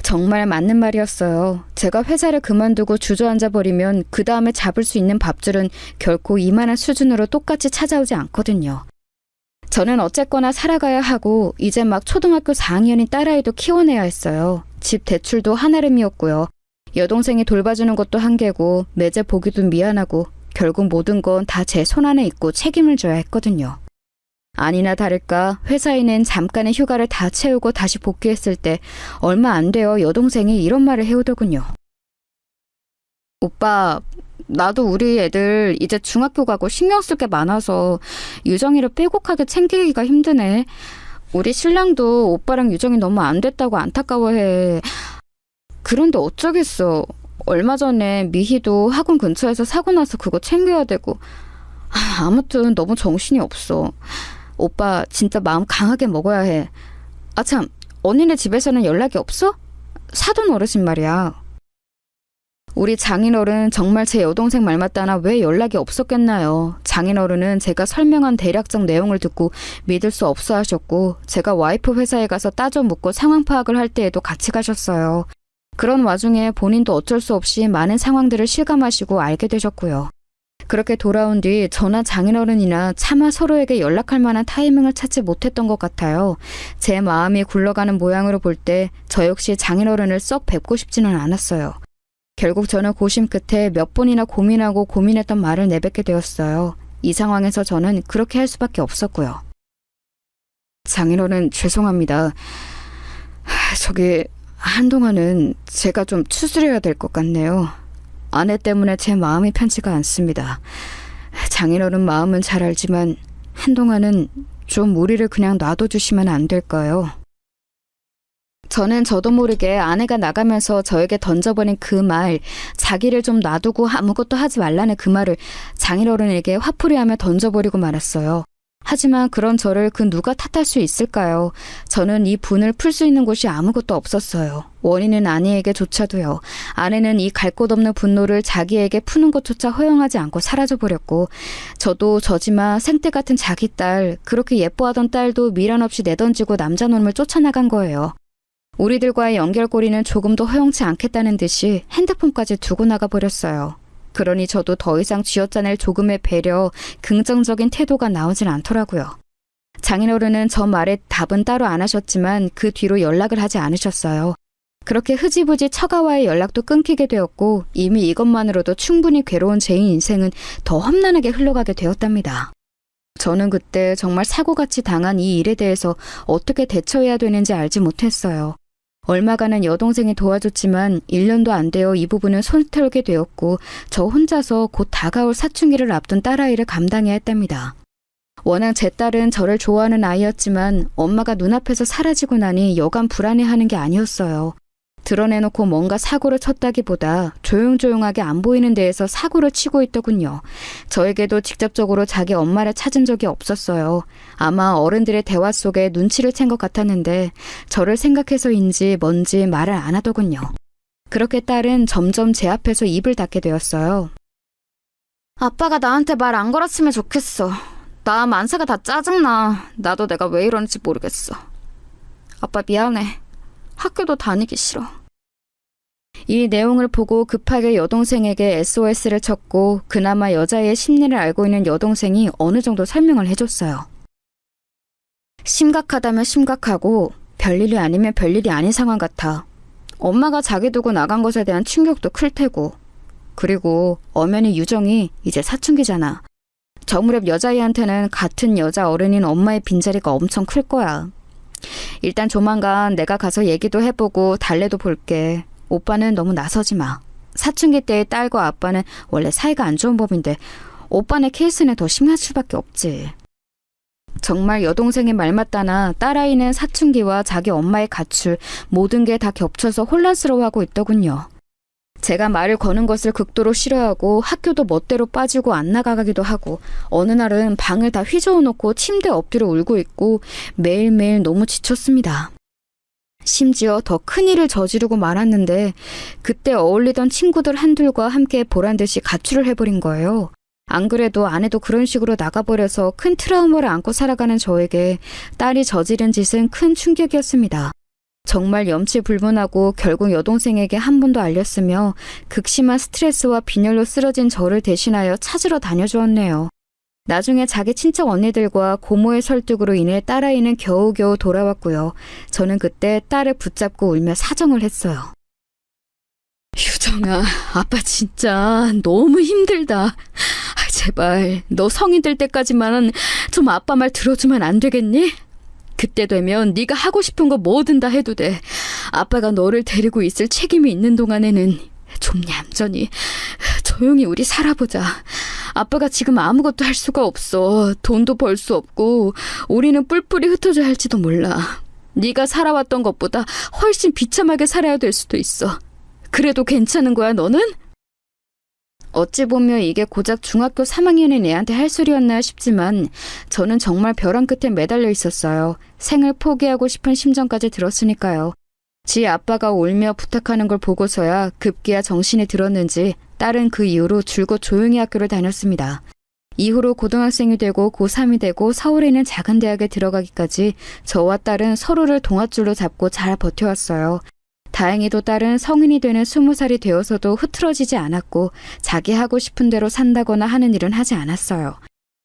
정말 맞는 말이었어요. 제가 회사를 그만두고 주저앉아 버리면 그 다음에 잡을 수 있는 밥줄은 결코 이만한 수준으로 똑같이 찾아오지 않거든요. 저는 어쨌거나 살아가야 하고 이제 막 초등학교 4학년인 딸아이도 키워내야 했어요. 집 대출도 한아름이었고요. 여동생이 돌봐주는 것도 한계고 매제 보기도 미안하고 결국 모든 건 다 제 손안에 있고 책임을 져야 했거든요. 아니나 다를까 회사에 낸 잠깐의 휴가를 다 채우고 다시 복귀했을 때 얼마 안 되어 여동생이 이런 말을 해오더군요. 오빠, 나도 우리 애들 이제 중학교 가고 신경 쓸 게 많아서 유정이를 빼곡하게 챙기기가 힘드네. 우리 신랑도 오빠랑 유정이 너무 안 됐다고 안타까워해. 그런데 어쩌겠어. 얼마 전에 미희도 학원 근처에서 사고 나서 그거 챙겨야 되고. 아무튼 너무 정신이 없어. 오빠 진짜 마음 강하게 먹어야 해. 아 참, 언니네 집에서는 연락이 없어? 사돈 어르신 말이야. 우리 장인어른 정말 제 여동생 말 맞다나 왜 연락이 없었겠나요. 장인어른은 제가 설명한 대략적 내용을 듣고 믿을 수 없어 하셨고, 제가 와이프 회사에 가서 따져 묻고 상황 파악을 할 때에도 같이 가셨어요. 그런 와중에 본인도 어쩔 수 없이 많은 상황들을 실감하시고 알게 되셨고요. 그렇게 돌아온 뒤 저나 장인어른이나 차마 서로에게 연락할 만한 타이밍을 찾지 못했던 것 같아요. 제 마음이 굴러가는 모양으로 볼 때 저 역시 장인어른을 썩 뵙고 싶지는 않았어요. 결국 저는 고심 끝에 몇 번이나 고민하고 고민했던 말을 내뱉게 되었어요. 이 상황에서 저는 그렇게 할 수밖에 없었고요. 장인어른 죄송합니다. 저기 한동안은 제가 좀 추스려야 될 것 같네요. 아내 때문에 제 마음이 편치가 않습니다. 장인어른 마음은 잘 알지만 한동안은 좀 우리를 그냥 놔둬주시면 안 될까요? 저는 저도 모르게 아내가 나가면서 저에게 던져버린 그 말, 자기를 좀 놔두고 아무것도 하지 말라는 그 말을 장인어른에게 화풀이하며 던져버리고 말았어요. 하지만 그런 저를 그 누가 탓할 수 있을까요? 저는 이 분을 풀 수 있는 곳이 아무것도 없었어요. 원인은 아내에게조차도요. 아내는 이 갈 곳 없는 분노를 자기에게 푸는 것조차 허용하지 않고 사라져버렸고, 저도 저지만 생떼 같은 자기 딸, 그렇게 예뻐하던 딸도 미련 없이 내던지고 남자놈을 쫓아나간 거예요. 우리들과의 연결고리는 조금도 허용치 않겠다는 듯이 핸드폰까지 두고 나가버렸어요. 그러니 저도 더 이상 쥐어짜낼 조금의 배려, 긍정적인 태도가 나오질 않더라고요. 장인어른은 저 말에 답은 따로 안 하셨지만 그 뒤로 연락을 하지 않으셨어요. 그렇게 흐지부지 처가와의 연락도 끊기게 되었고, 이미 이것만으로도 충분히 괴로운 제 인생은 더 험난하게 흘러가게 되었답니다. 저는 그때 정말 사고같이 당한 이 일에 대해서 어떻게 대처해야 되는지 알지 못했어요. 얼마간은 여동생이 도와줬지만 1년도 안 되어 이 부분은 손 털게 되었고, 저 혼자서 곧 다가올 사춘기를 앞둔 딸아이를 감당해야 했답니다. 워낙 제 딸은 저를 좋아하는 아이였지만 엄마가 눈앞에서 사라지고 나니 여간 불안해하는 게 아니었어요. 드러내놓고 뭔가 사고를 쳤다기보다 조용조용하게 안 보이는 데에서 사고를 치고 있더군요. 저에게도 직접적으로 자기 엄마를 찾은 적이 없었어요. 아마 어른들의 대화 속에 눈치를 챈 것 같았는데 저를 생각해서인지 뭔지 말을 안 하더군요. 그렇게 딸은 점점 제 앞에서 입을 닫게 되었어요. 아빠가 나한테 말 안 걸었으면 좋겠어. 나 만사가 다 짜증나. 나도 내가 왜 이러는지 모르겠어. 아빠 미안해. 학교도 다니기 싫어. 이 내용을 보고 급하게 여동생에게 SOS를 쳤고, 그나마 여자의 심리를 알고 있는 여동생이 어느 정도 설명을 해줬어요. 심각하다면 심각하고 별일이 아니면 별일이 아닌 상황 같아. 엄마가 자기 두고 나간 것에 대한 충격도 클 테고, 그리고 엄연히 유정이 이제 사춘기잖아. 저 무렵 여자애한테는 같은 여자 어른인 엄마의 빈자리가 엄청 클 거야. 일단 조만간 내가 가서 얘기도 해보고 달래도 볼게. 오빠는 너무 나서지 마. 사춘기 때의 딸과 아빠는 원래 사이가 안 좋은 법인데 오빠네 케이스는 더 심할 수밖에 없지. 정말 여동생의 말 맞다나 딸아이는 사춘기와 자기 엄마의 가출, 모든 게 다 겹쳐서 혼란스러워하고 있더군요. 제가 말을 거는 것을 극도로 싫어하고 학교도 멋대로 빠지고 안 나가기도 하고, 어느 날은 방을 다 휘저어놓고 침대에 엎드려 울고 있고 매일매일 너무 지쳤습니다. 심지어 더 큰일을 저지르고 말았는데 그때 어울리던 친구들 한둘과 함께 보란듯이 가출을 해버린 거예요. 안 그래도 아내도 그런 식으로 나가버려서 큰 트라우마를 안고 살아가는 저에게 딸이 저지른 짓은 큰 충격이었습니다. 정말 염치불문하고 결국 여동생에게 한 번 더 알렸으며 극심한 스트레스와 빈혈로 쓰러진 저를 대신하여 찾으러 다녀주었네요. 나중에 자기 친척 언니들과 고모의 설득으로 인해 딸아이는 겨우겨우 돌아왔고요. 저는 그때 딸을 붙잡고 울며 사정을 했어요. 유정아, 아빠 진짜 너무 힘들다. 제발 너 성인 될 때까지만 좀 아빠 말 들어주면 안 되겠니? 그때 되면 네가 하고 싶은 거 뭐든 다 해도 돼. 아빠가 너를 데리고 있을 책임이 있는 동안에는 좀 얌전히 조용히 우리 살아보자. 아빠가 지금 아무것도 할 수가 없어. 돈도 벌 수 없고 우리는 뿔뿔이 흩어져야 할지도 몰라. 네가 살아왔던 것보다 훨씬 비참하게 살아야 될 수도 있어. 그래도 괜찮은 거야, 너는? 어찌 보면 이게 고작 중학교 3학년인 애한테 할 소리였나 싶지만 저는 정말 벼랑 끝에 매달려 있었어요. 생을 포기하고 싶은 심정까지 들었으니까요. 지 아빠가 울며 부탁하는 걸 보고서야 급기야 정신이 들었는지 딸은 그 이후로 줄곧 조용히 학교를 다녔습니다. 이후로 고등학생이 되고 고3이 되고 서울에 있는 작은 대학에 들어가기까지 저와 딸은 서로를 동아줄로 잡고 잘 버텨왔어요. 다행히도 딸은 성인이 되는 20살이 되어서도 흐트러지지 않았고 자기 하고 싶은 대로 산다거나 하는 일은 하지 않았어요.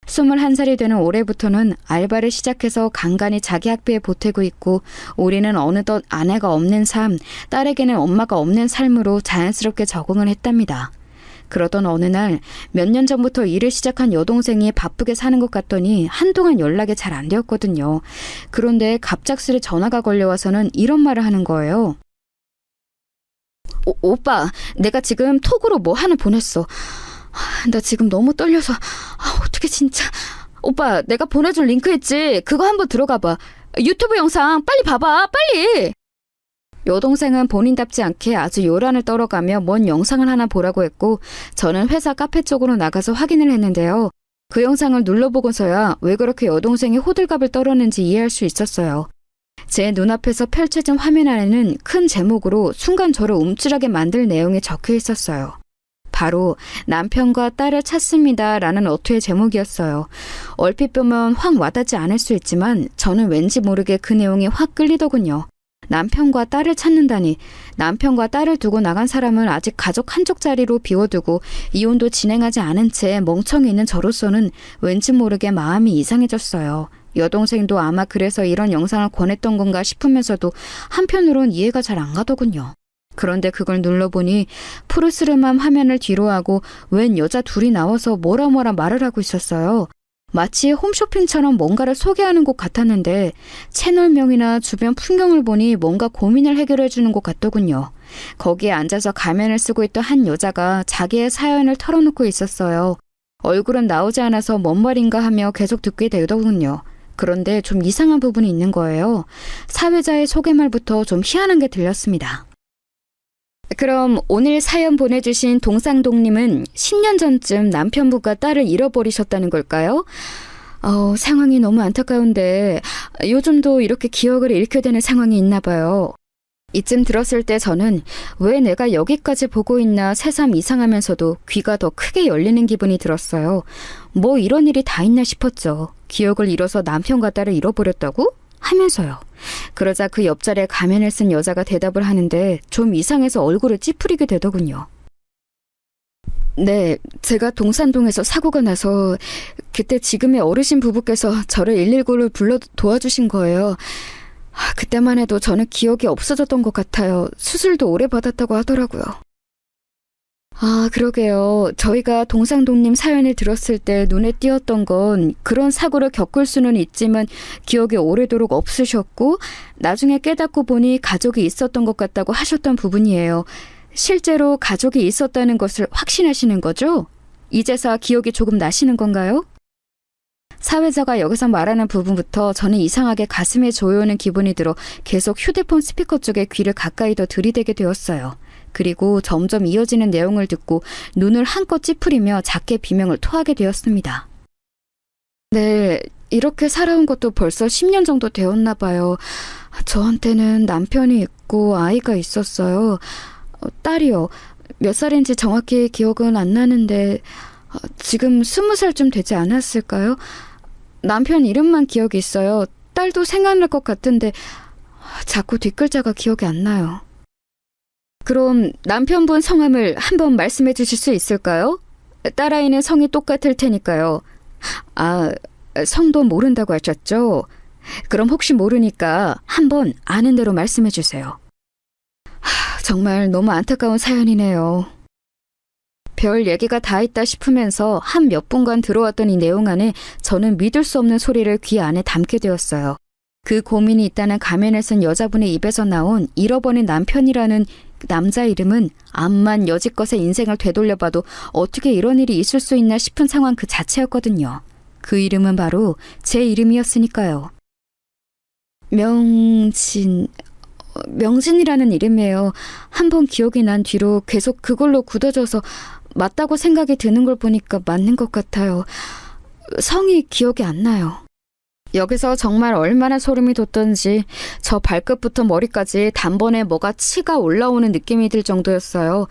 21살이 되는 올해부터는 알바를 시작해서 간간히 자기 학비에 보태고 있고 우리는 어느덧 아내가 없는 삶, 딸에게는 엄마가 없는 삶으로 자연스럽게 적응을 했답니다. 그러던 어느 날 몇 년 전부터 일을 시작한 여동생이 바쁘게 사는 것 같더니 한동안 연락이 잘 안 되었거든요. 그런데 갑작스레 전화가 걸려와서는 이런 말을 하는 거예요. 오빠, 내가 지금 톡으로 뭐 하나 보냈어. 나 지금 너무 떨려서 어떻게 진짜. 오빠, 내가 보내준 링크 있지? 그거 한번 들어가 봐. 유튜브 영상 빨리 봐봐, 빨리. 여동생은 본인답지 않게 아주 요란을 떨어가며 뭔 영상을 하나 보라고 했고 저는 회사 카페 쪽으로 나가서 확인을 했는데요. 그 영상을 눌러보고서야 왜 그렇게 여동생이 호들갑을 떨었는지 이해할 수 있었어요. 제 눈앞에서 펼쳐진 화면 안에는 큰 제목으로 순간 저를 움찔하게 만들 내용이 적혀 있었어요. 바로 남편과 딸을 찾습니다 라는 어투의 제목이었어요. 얼핏 보면 확 와닿지 않을 수 있지만 저는 왠지 모르게 그 내용이 확 끌리더군요. 남편과 딸을 찾는다니. 남편과 딸을 두고 나간 사람을 아직 가족 한쪽 자리로 비워두고 이혼도 진행하지 않은 채 멍청이 있는 저로서는 왠지 모르게 마음이 이상해졌어요. 여동생도 아마 그래서 이런 영상을 권했던 건가 싶으면서도 한편으론 이해가 잘 안 가더군요. 그런데 그걸 눌러보니 푸르스름한 화면을 뒤로하고 웬 여자 둘이 나와서 뭐라 말을 하고 있었어요. 마치 홈쇼핑처럼 뭔가를 소개하는 곳 같았는데 채널명이나 주변 풍경을 보니 뭔가 고민을 해결해 주는 곳 같더군요. 거기에 앉아서 가면을 쓰고 있던 한 여자가 자기의 사연을 털어놓고 있었어요. 얼굴은 나오지 않아서 뭔 말인가 하며 계속 듣게 되더군요. 그런데 좀 이상한 부분이 있는 거예요. 사회자의 소개말부터 좀 희한한 게 들렸습니다. 그럼 오늘 사연 보내주신 동상동님은 10년 전쯤 남편분과 딸을 잃어버리셨다는 걸까요? 상황이 너무 안타까운데 요즘도 이렇게 기억을 잃게 되는 상황이 있나 봐요. 이쯤 들었을 때 저는 왜 내가 여기까지 보고 있나 새삼 이상하면서도 귀가 더 크게 열리는 기분이 들었어요. 뭐 이런 일이 다 있나 싶었죠. 기억을 잃어서 남편과 딸을 잃어버렸다고? 하면서요. 그러자 그 옆자리에 가면을 쓴 여자가 대답을 하는데 좀 이상해서 얼굴을 찌푸리게 되더군요. 네, 제가 동산동에서 사고가 나서 그때 지금의 어르신 부부께서 저를 119를 불러 도와주신 거예요. 그때만 해도 저는 기억이 없어졌던 것 같아요. 수술도 오래 받았다고 하더라고요. 그러게요. 저희가 동상동님 사연을 들었을 때 눈에 띄었던 건 그런 사고를 겪을 수는 있지만 기억이 오래도록 없으셨고 나중에 깨닫고 보니 가족이 있었던 것 같다고 하셨던 부분이에요. 실제로 가족이 있었다는 것을 확신하시는 거죠? 이제서 기억이 조금 나시는 건가요? 사회자가 여기서 말하는 부분부터 저는 이상하게 가슴에 조여오는 기분이 들어 계속 휴대폰 스피커 쪽에 귀를 가까이 더 들이대게 되었어요. 그리고 점점 이어지는 내용을 듣고 눈을 한껏 찌푸리며 작게 비명을 토하게 되었습니다. 네, 이렇게 살아온 것도 벌써 10년 정도 되었나 봐요. 저한테는 남편이 있고 아이가 있었어요. 딸이요. 몇 살인지 정확히 기억은 안 나는데 지금 20살쯤 되지 않았을까요? 남편 이름만 기억이 있어요. 딸도 생각날 것 같은데 자꾸 뒷글자가 기억이 안 나요. 그럼 남편분 성함을 한번 말씀해 주실 수 있을까요? 딸아이는 성이 똑같을 테니까요. 성도 모른다고 하셨죠? 그럼 혹시 모르니까 한번 아는 대로 말씀해 주세요. 정말 너무 안타까운 사연이네요. 별 얘기가 다 있다 싶으면서 한 몇 분간 들어왔던 이 내용 안에 저는 믿을 수 없는 소리를 귀 안에 담게 되었어요. 그 고민이 있다는 가면을 쓴 여자분의 입에서 나온 잃어버린 남편이라는 남자 이름은 암만 여지껏의 인생을 되돌려봐도 어떻게 이런 일이 있을 수 있나 싶은 상황 그 자체였거든요. 그 이름은 바로 제 이름이었으니까요. 명진이라는 이름이에요. 한번 기억이 난 뒤로 계속 그걸로 굳어져서 맞다고 생각이 드는 걸 보니까 맞는 것 같아요. 성이 기억이 안 나요. 여기서 정말 얼마나 소름이 돋던지 저 발끝부터 머리까지 단번에 뭐가 치가 올라오는 느낌이 들 정도였어요.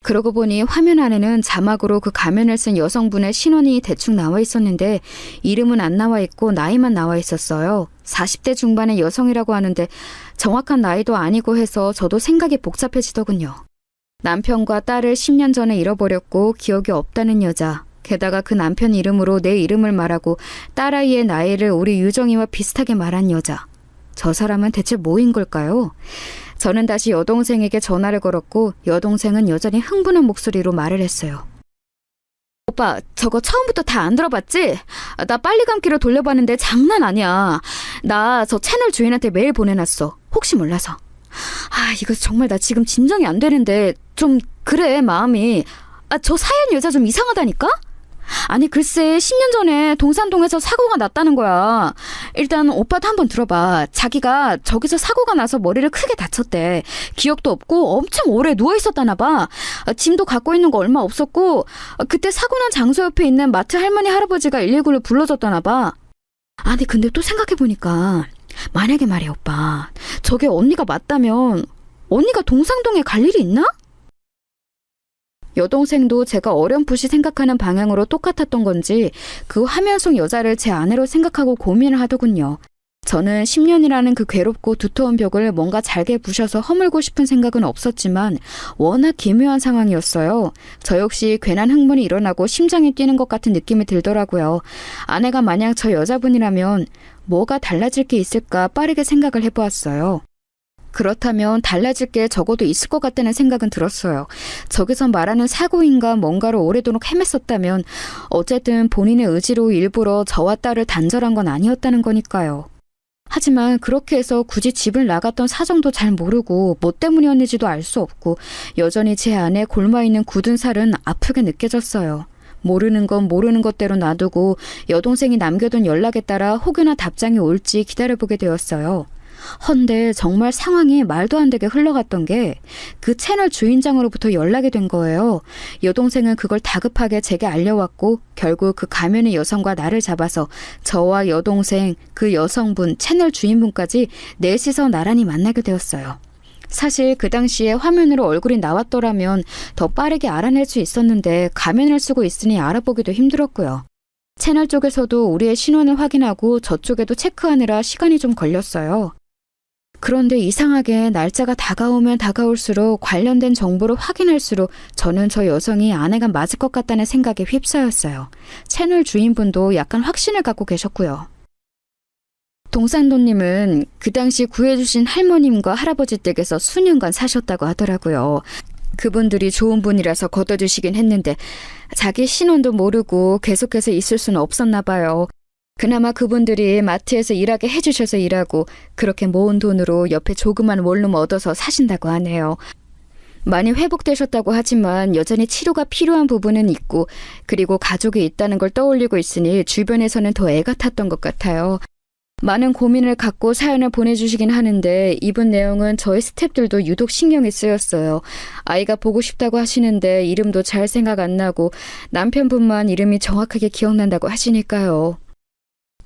그러고 보니 화면 안에는 자막으로 그 가면을 쓴 여성분의 신원이 대충 나와 있었는데 이름은 안 나와 있고 나이만 나와 있었어요. 40대 중반의 여성이라고 하는데 정확한 나이도 아니고 해서 저도 생각이 복잡해지더군요. 남편과 딸을 10년 전에 잃어버렸고 기억이 없다는 여자. 게다가 그 남편 이름으로 내 이름을 말하고 딸아이의 나이를 우리 유정이와 비슷하게 말한 여자. 저 사람은 대체 뭐인 걸까요? 저는 다시 여동생에게 전화를 걸었고 여동생은 여전히 흥분한 목소리로 말을 했어요. 오빠, 저거 처음부터 다 안 들어봤지? 나 빨리 감기로 돌려봤는데 장난 아니야. 나 저 채널 주인한테 메일 보내놨어. 혹시 몰라서. 이거 정말 나 지금 진정이 안 되는데 좀 그래 마음이. 저 사연 여자 좀 이상하다니까? 아니 글쎄 10년 전에 동산동에서 사고가 났다는 거야. 일단 오빠도 한번 들어봐. 자기가 저기서 사고가 나서 머리를 크게 다쳤대. 기억도 없고 엄청 오래 누워있었다나 봐. 짐도 갖고 있는 거 얼마 없었고 그때 사고 난 장소 옆에 있는 마트 할머니 할아버지가 119를 불러줬다나 봐. 아니 근데 또 생각해보니까 만약에 말이야 오빠, 저게 언니가 맞다면 언니가 동상동에 갈 일이 있나? 여동생도 제가 어렴풋이 생각하는 방향으로 똑같았던 건지 그 화면 속 여자를 제 아내로 생각하고 고민을 하더군요. 저는 10년이라는 그 괴롭고 두터운 벽을 뭔가 잘게 부셔서 허물고 싶은 생각은 없었지만 워낙 기묘한 상황이었어요. 저 역시 괜한 흥분이 일어나고 심장이 뛰는 것 같은 느낌이 들더라고요. 아내가 만약 저 여자분이라면 뭐가 달라질 게 있을까 빠르게 생각을 해보았어요. 그렇다면 달라질 게 적어도 있을 것 같다는 생각은 들었어요. 저기서 말하는 사고인가 뭔가로 오래도록 헤맸었다면 어쨌든 본인의 의지로 일부러 저와 딸을 단절한 건 아니었다는 거니까요. 하지만 그렇게 해서 굳이 집을 나갔던 사정도 잘 모르고 뭐 때문이었는지도 알 수 없고 여전히 제 안에 골마있는 굳은 살은 아프게 느껴졌어요. 모르는 건 모르는 것대로 놔두고 여동생이 남겨둔 연락에 따라 혹여나 답장이 올지 기다려보게 되었어요. 헌데 정말 상황이 말도 안 되게 흘러갔던 게 그 채널 주인장으로부터 연락이 된 거예요. 여동생은 그걸 다급하게 제게 알려왔고 결국 그 가면의 여성과 나를 잡아서 저와 여동생, 그 여성분, 채널 주인분까지 넷이서 나란히 만나게 되었어요. 사실 그 당시에 화면으로 얼굴이 나왔더라면 더 빠르게 알아낼 수 있었는데 가면을 쓰고 있으니 알아보기도 힘들었고요. 채널 쪽에서도 우리의 신원을 확인하고 저쪽에도 체크하느라 시간이 좀 걸렸어요. 그런데 이상하게 날짜가 다가오면 다가올수록 관련된 정보를 확인할수록 저는 저 여성이 아내가 맞을 것 같다는 생각에 휩싸였어요. 채널 주인분도 약간 확신을 갖고 계셨고요. 동산도님은 그 당시 구해주신 할머님과 할아버지 댁에서 수년간 사셨다고 하더라고요. 그분들이 좋은 분이라서 걷어주시긴 했는데 자기 신원도 모르고 계속해서 있을 수는 없었나 봐요. 그나마 그분들이 마트에서 일하게 해주셔서 일하고 그렇게 모은 돈으로 옆에 조그만 원룸 얻어서 사신다고 하네요. 많이 회복되셨다고 하지만 여전히 치료가 필요한 부분은 있고 그리고 가족이 있다는 걸 떠올리고 있으니 주변에서는 더 애가 탔던 것 같아요. 많은 고민을 갖고 사연을 보내주시긴 하는데 이분 내용은 저희 스태프들도 유독 신경이 쓰였어요. 아이가 보고 싶다고 하시는데 이름도 잘 생각 안 나고 남편분만 이름이 정확하게 기억난다고 하시니까요.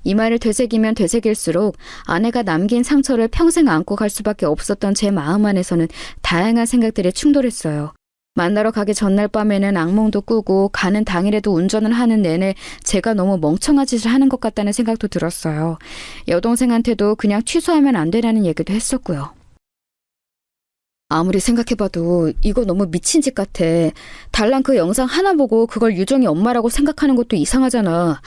이 말을 되새기면 되새길수록 아내가 남긴 상처를 평생 안고 갈 수밖에 없었던 제 마음 안에서는 다양한 생각들이 충돌했어요. 만나러 가기 전날 밤에는 악몽도 꾸고 가는 당일에도 운전을 하는 내내 제가 너무 멍청한 짓을 하는 것 같다는 생각도 들었어요. 여동생한테도 그냥 취소하면 안 되라는 얘기도 했었고요. 아무리 생각해봐도 이거 너무 미친 짓 같아. 달랑 그 영상 하나 보고 그걸 유정이 엄마라고 생각하는 것도 이상하잖아.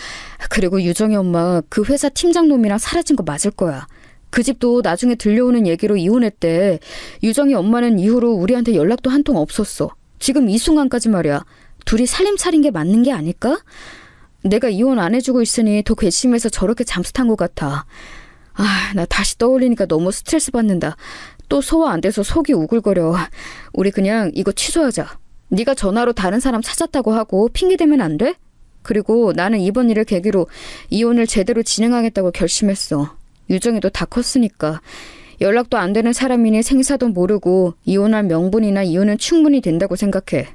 그리고 유정이 엄마 그 회사 팀장놈이랑 사라진 거 맞을 거야. 그 집도 나중에 들려오는 얘기로 이혼했대. 유정이 엄마는 이후로 우리한테 연락도 한 통 없었어. 지금 이 순간까지 말이야. 둘이 살림 차린 게 맞는 게 아닐까? 내가 이혼 안 해주고 있으니 더 괘씸해서 저렇게 잠수 탄 것 같아. 나 다시 떠올리니까 너무 스트레스 받는다. 또 소화 안 돼서 속이 우글거려. 우리 그냥 이거 취소하자. 네가 전화로 다른 사람 찾았다고 하고 핑계대면 안 돼? 그리고 나는 이번 일을 계기로 이혼을 제대로 진행하겠다고 결심했어. 유정이도 다 컸으니까. 연락도 안 되는 사람이니 생사도 모르고 이혼할 명분이나 이유는 충분히 된다고 생각해.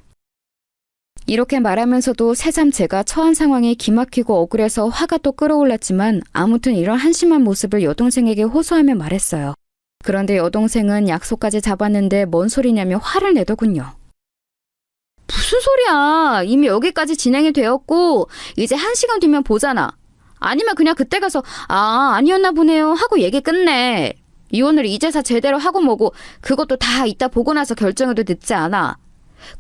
이렇게 말하면서도 새삼 제가 처한 상황이 기막히고 억울해서 화가 또 끌어올랐지만 아무튼 이런 한심한 모습을 여동생에게 호소하며 말했어요. 그런데 여동생은 약속까지 잡았는데 뭔 소리냐며 화를 내더군요. 무슨 소리야. 이미 여기까지 진행이 되었고 이제 1시간 뒤면 보잖아. 아니면 그냥 그때 가서 아니었나 보네요 하고 얘기 끝내. 이혼을 이제서 제대로 하고 뭐고 그것도 다 이따 보고 나서 결정해도 늦지 않아.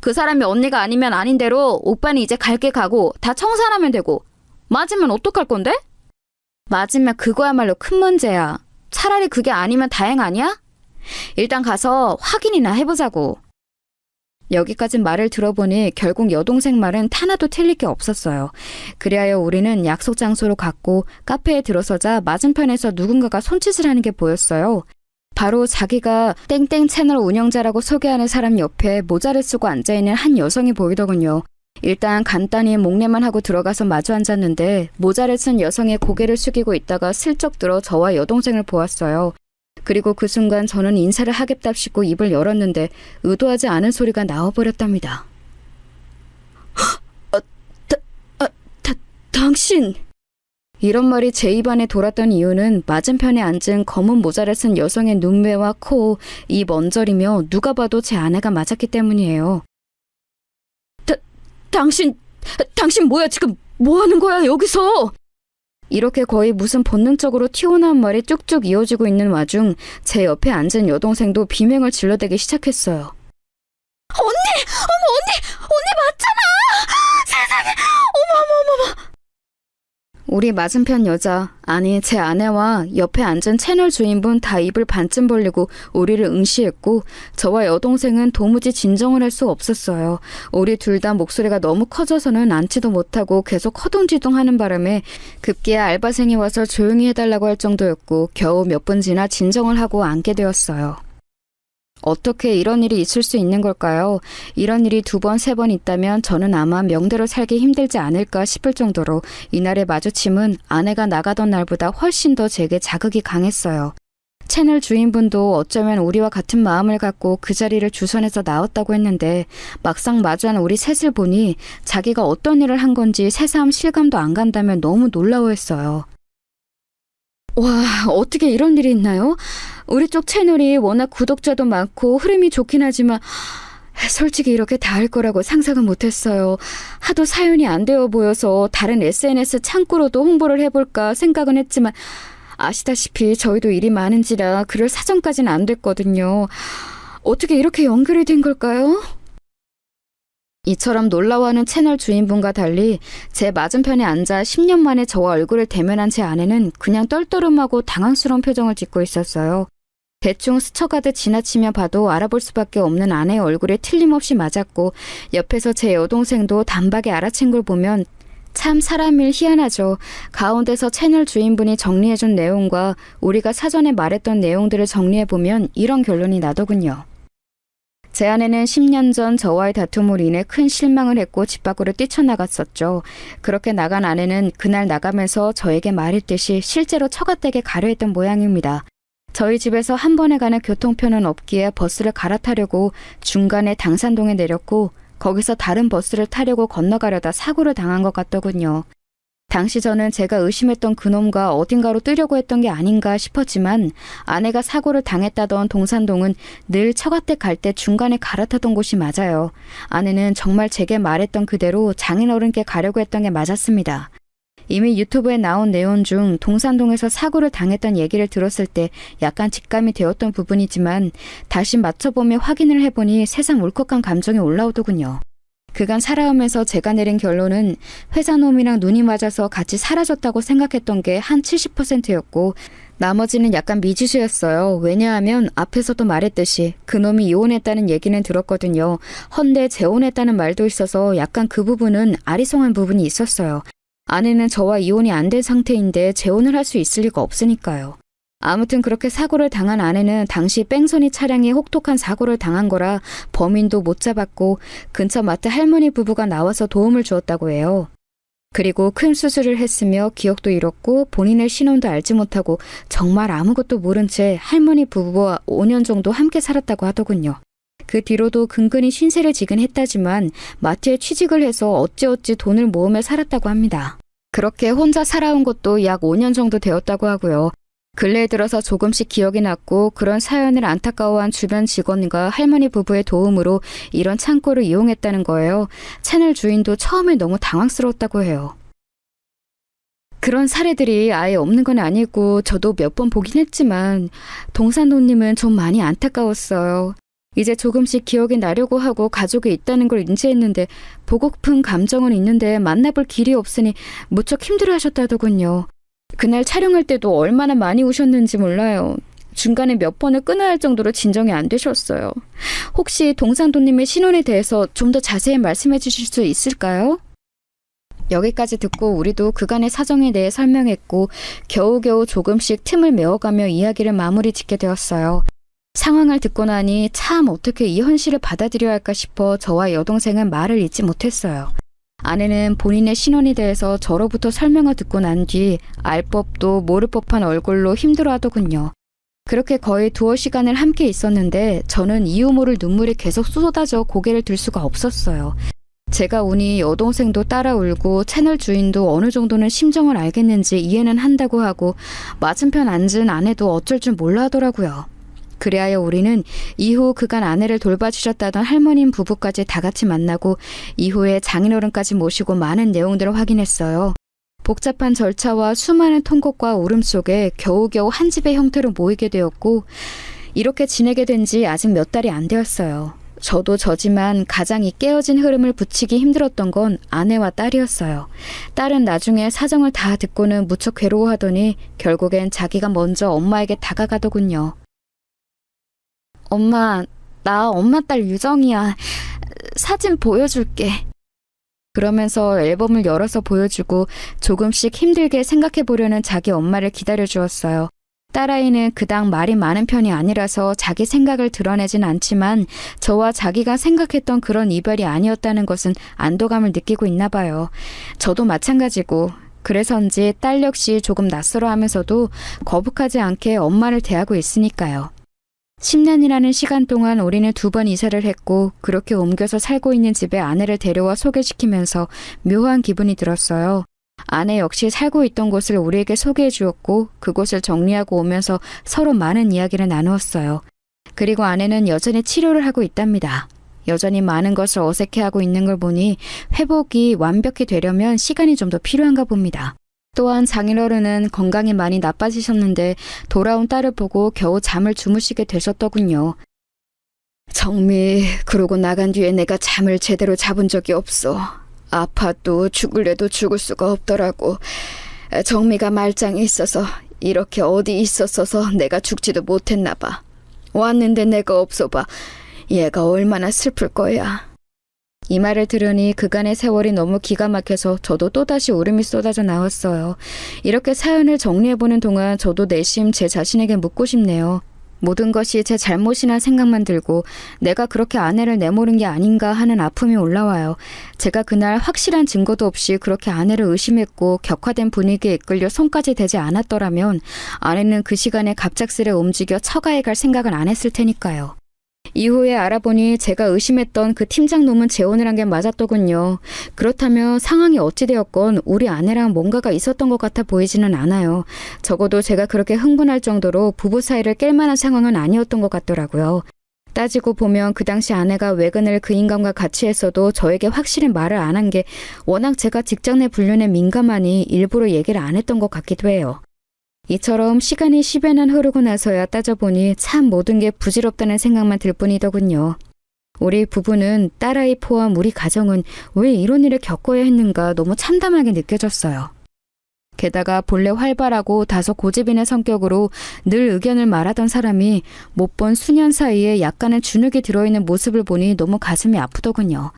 그 사람이 언니가 아니면 아닌 대로 오빠는 이제 갈 게 가고 다 청산하면 되고. 맞으면 어떡할 건데? 맞으면 그거야말로 큰 문제야. 차라리 그게 아니면 다행 아니야? 일단 가서 확인이나 해보자고. 여기까지 말을 들어보니 결국 여동생 말은 하나도 틀릴 게 없었어요. 그리하여 우리는 약속 장소로 갔고 카페에 들어서자 맞은편에서 누군가가 손짓을 하는 게 보였어요. 바로 자기가 땡땡 채널 운영자라고 소개하는 사람 옆에 모자를 쓰고 앉아있는 한 여성이 보이더군요. 일단 간단히 목례만 하고 들어가서 마주 앉았는데 모자를 쓴 여성의 고개를 숙이고 있다가 슬쩍 들어 저와 여동생을 보았어요. 그리고 그 순간 저는 인사를 하겠답시고 입을 열었는데 의도하지 않은 소리가 나와버렸답니다. 당신! 이런 말이 제 입안에 돌았던 이유는 맞은편에 앉은 검은 모자를 쓴 여성의 눈매와 코, 입 언저리며 누가 봐도 제 아내가 맞았기 때문이에요. 당신 뭐야? 지금 뭐 하는 거야 여기서? 이렇게 거의 무슨 본능적으로 튀어나온 말이 쭉쭉 이어지고 있는 와중 제 옆에 앉은 여동생도 비명을 질러대기 시작했어요. 언니 맞잖아! 세상에! 어머. 우리 맞은편 여자, 아니 제 아내와 옆에 앉은 채널 주인분 다 입을 반쯤 벌리고 우리를 응시했고 저와 여동생은 도무지 진정을 할 수 없었어요. 우리 둘 다 목소리가 너무 커져서는 앉지도 못하고 계속 허둥지둥하는 바람에 급기야 알바생이 와서 조용히 해달라고 할 정도였고 겨우 몇 분 지나 진정을 하고 앉게 되었어요. 어떻게 이런 일이 있을 수 있는 걸까요? 이런 일이 2번, 3번 있다면 저는 아마 명대로 살기 힘들지 않을까 싶을 정도로 이날의 마주침은 아내가 나가던 날보다 훨씬 더 제게 자극이 강했어요. 채널 주인분도 어쩌면 우리와 같은 마음을 갖고 그 자리를 주선해서 나왔다고 했는데 막상 마주한 우리 셋을 보니 자기가 어떤 일을 한 건지 새삼 실감도 안 간다며 너무 놀라워했어요. 와, 어떻게 이런 일이 있나요? 우리 쪽 채널이 워낙 구독자도 많고 흐름이 좋긴 하지만 솔직히 이렇게 다 할 거라고 상상은 못했어요. 하도 사연이 안 되어 보여서 다른 SNS 창구로도 홍보를 해볼까 생각은 했지만 아시다시피 저희도 일이 많은지라 그럴 사정까지는 안 됐거든요. 어떻게 이렇게 연결이 된 걸까요? 이처럼 놀라워하는 채널 주인분과 달리 제 맞은편에 앉아 10년 만에 저와 얼굴을 대면한 제 아내는 그냥 떨떠름하고 당황스러운 표정을 짓고 있었어요. 대충 스쳐가듯 지나치며 봐도 알아볼 수밖에 없는 아내의 얼굴에 틀림없이 맞았고 옆에서 제 여동생도 단박에 알아챈 걸 보면 참 사람일 희한하죠. 가운데서 채널 주인분이 정리해준 내용과 우리가 사전에 말했던 내용들을 정리해보면 이런 결론이 나더군요. 제 아내는 10년 전 저와의 다툼으로 인해 큰 실망을 했고 집 밖으로 뛰쳐나갔었죠. 그렇게 나간 아내는 그날 나가면서 저에게 말했듯이 실제로 처갓댁에 가려 했던 모양입니다. 저희 집에서 한 번에 가는 교통편은 없기에 버스를 갈아타려고 중간에 당산동에 내렸고 거기서 다른 버스를 타려고 건너가려다 사고를 당한 것 같더군요. 당시 저는 제가 의심했던 그놈과 어딘가로 뜨려고 했던 게 아닌가 싶었지만 아내가 사고를 당했다던 동산동은 늘 처갓댁 갈 때 중간에 갈아타던 곳이 맞아요. 아내는 정말 제게 말했던 그대로 장인어른께 가려고 했던 게 맞았습니다. 이미 유튜브에 나온 내용 중 동산동에서 사고를 당했던 얘기를 들었을 때 약간 직감이 되었던 부분이지만 다시 맞춰보며 확인을 해보니 새삼 울컥한 감정이 올라오더군요. 그간 살아오면서 제가 내린 결론은 회사놈이랑 눈이 맞아서 같이 사라졌다고 생각했던 게 한 70%였고 나머지는 약간 미지수였어요. 왜냐하면 앞에서도 말했듯이 그놈이 이혼했다는 얘기는 들었거든요. 헌데 재혼했다는 말도 있어서 약간 그 부분은 아리송한 부분이 있었어요. 아내는 저와 이혼이 안 된 상태인데 재혼을 할 수 있을 리가 없으니까요. 아무튼 그렇게 사고를 당한 아내는 당시 뺑소니 차량이 혹독한 사고를 당한 거라 범인도 못 잡았고 근처 마트 할머니 부부가 나와서 도움을 주었다고 해요. 그리고 큰 수술을 했으며 기억도 잃었고 본인의 신원도 알지 못하고 정말 아무것도 모른 채 할머니 부부와 5년 정도 함께 살았다고 하더군요. 그 뒤로도 근근히 신세를 지긴 했다지만 마트에 취직을 해서 어찌어찌 돈을 모으며 살았다고 합니다. 그렇게 혼자 살아온 것도 약 5년 정도 되었다고 하고요. 근래에 들어서 조금씩 기억이 났고 그런 사연을 안타까워한 주변 직원과 할머니 부부의 도움으로 이런 창고를 이용했다는 거예요. 채널 주인도 처음에 너무 당황스러웠다고 해요. 그런 사례들이 아예 없는 건 아니고 저도 몇 번 보긴 했지만 동산도님은 좀 많이 안타까웠어요. 이제 조금씩 기억이 나려고 하고 가족이 있다는 걸 인지했는데 보고픈 감정은 있는데 만나볼 길이 없으니 무척 힘들어하셨다더군요. 그날 촬영할 때도 얼마나 많이 우셨는지 몰라요. 중간에 몇 번을 끊어야 할 정도로 진정이 안 되셨어요. 혹시 동산도님의 신원에 대해서 좀 더 자세히 말씀해 주실 수 있을까요? 여기까지 듣고 우리도 그간의 사정에 대해 설명했고 겨우겨우 조금씩 틈을 메워가며 이야기를 마무리 짓게 되었어요. 상황을 듣고 나니 참 어떻게 이 현실을 받아들여야 할까 싶어 저와 여동생은 말을 잇지 못했어요. 아내는 본인의 신원에 대해서 저로부터 설명을 듣고 난 뒤 알 법도 모를 법한 얼굴로 힘들어하더군요. 그렇게 거의 두어 시간을 함께 있었는데 저는 이유 모를 눈물이 계속 쏟아져 고개를 들 수가 없었어요. 제가 우니 여동생도 따라 울고 채널 주인도 어느 정도는 심정을 알겠는지 이해는 한다고 하고 맞은편 앉은 아내도 어쩔 줄 몰라 하더라고요. 그리하여 우리는 이후 그간 아내를 돌봐주셨다던 할머님 부부까지 다 같이 만나고 이후에 장인어른까지 모시고 많은 내용들을 확인했어요. 복잡한 절차와 수많은 통곡과 울음 속에 겨우겨우 한 집의 형태로 모이게 되었고 이렇게 지내게 된 지 아직 몇 달이 안 되었어요. 저도 저지만 가장 이 깨어진 흐름을 붙이기 힘들었던 건 아내와 딸이었어요. 딸은 나중에 사정을 다 듣고는 무척 괴로워하더니 결국엔 자기가 먼저 엄마에게 다가가더군요. 엄마, 나 엄마 딸 유정이야. 사진 보여줄게. 그러면서 앨범을 열어서 보여주고 조금씩 힘들게 생각해 보려는 자기 엄마를 기다려 주었어요. 딸아이는 그닥 말이 많은 편이 아니라서 자기 생각을 드러내진 않지만 저와 자기가 생각했던 그런 이별이 아니었다는 것은 안도감을 느끼고 있나 봐요. 저도 마찬가지고 그래서인지 딸 역시 조금 낯설어하면서도 거북하지 않게 엄마를 대하고 있으니까요. 10년이라는 시간 동안 우리는 2번 이사를 했고 그렇게 옮겨서 살고 있는 집에 아내를 데려와 소개시키면서 묘한 기분이 들었어요. 아내 역시 살고 있던 곳을 우리에게 소개해 주었고 그곳을 정리하고 오면서 서로 많은 이야기를 나누었어요. 그리고 아내는 여전히 치료를 하고 있답니다. 여전히 많은 것을 어색해하고 있는 걸 보니 회복이 완벽히 되려면 시간이 좀 더 필요한가 봅니다. 또한 장인어른은 건강이 많이 나빠지셨는데 돌아온 딸을 보고 겨우 잠을 주무시게 되셨더군요. 정미, 그러고 나간 뒤에 내가 잠을 제대로 잡은 적이 없어. 아파도 죽을래도 죽을 수가 없더라고. 정미가 말짱이 있어서 이렇게 어디 있었어서 내가 죽지도 못했나 봐. 왔는데 내가 없어 봐. 얘가 얼마나 슬플 거야. 이 말을 들으니 그간의 세월이 너무 기가 막혀서 저도 또다시 울음이 쏟아져 나왔어요. 이렇게 사연을 정리해보는 동안 저도 내심 제 자신에게 묻고 싶네요. 모든 것이 제 잘못이란 생각만 들고 내가 그렇게 아내를 내모른 게 아닌가 하는 아픔이 올라와요. 제가 그날 확실한 증거도 없이 그렇게 아내를 의심했고 격화된 분위기에 이끌려 손까지 대지 않았더라면 아내는 그 시간에 갑작스레 움직여 처가에 갈 생각은 안 했을 테니까요. 이후에 알아보니 제가 의심했던 그 팀장 놈은 재혼을 한 게 맞았더군요. 그렇다면 상황이 어찌되었건 우리 아내랑 뭔가가 있었던 것 같아 보이지는 않아요. 적어도 제가 그렇게 흥분할 정도로 부부 사이를 깰 만한 상황은 아니었던 것 같더라고요. 따지고 보면 그 당시 아내가 외근을 그 인간과 같이 했어도 저에게 확실히 말을 안 한 게 워낙 제가 직장 내 불륜에 민감하니 일부러 얘기를 안 했던 것 같기도 해요. 이처럼 시간이 10여 년 흐르고 나서야 따져보니 참 모든 게 부질없다는 생각만 들 뿐이더군요. 우리 부부는 딸아이 포함 우리 가정은 왜 이런 일을 겪어야 했는가 너무 참담하게 느껴졌어요. 게다가 본래 활발하고 다소 고집있는 성격으로 늘 의견을 말하던 사람이 못 본 수년 사이에 약간은 주눅이 들어있는 모습을 보니 너무 가슴이 아프더군요.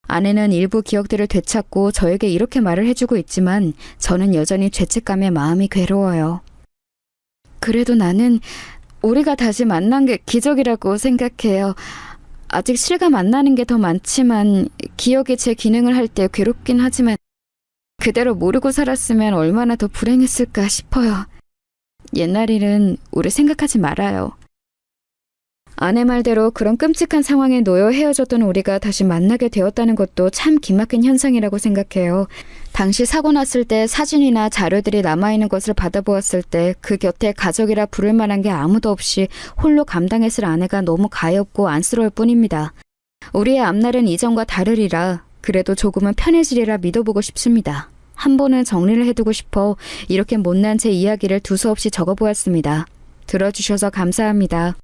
아내는 일부 기억들을 되찾고 저에게 이렇게 말을 해주고 있지만 저는 여전히 죄책감에 마음이 괴로워요. 그래도 나는 우리가 다시 만난 게 기적이라고 생각해요. 아직 실감 안 나는 게 더 많지만 기억이 제 기능을 할 때 괴롭긴 하지만 그대로 모르고 살았으면 얼마나 더 불행했을까 싶어요. 옛날 일은 우리 생각하지 말아요. 아내 말대로 그런 끔찍한 상황에 놓여 헤어졌던 우리가 다시 만나게 되었다는 것도 참 기막힌 현상이라고 생각해요. 당시 사고 났을 때 사진이나 자료들이 남아있는 것을 받아보았을 때 그 곁에 가족이라 부를 만한 게 아무도 없이 홀로 감당했을 아내가 너무 가엾고 안쓰러울 뿐입니다. 우리의 앞날은 이전과 다르리라 그래도 조금은 편해지리라 믿어보고 싶습니다. 한 번은 정리를 해두고 싶어 이렇게 못난 제 이야기를 두서없이 적어보았습니다. 들어주셔서 감사합니다.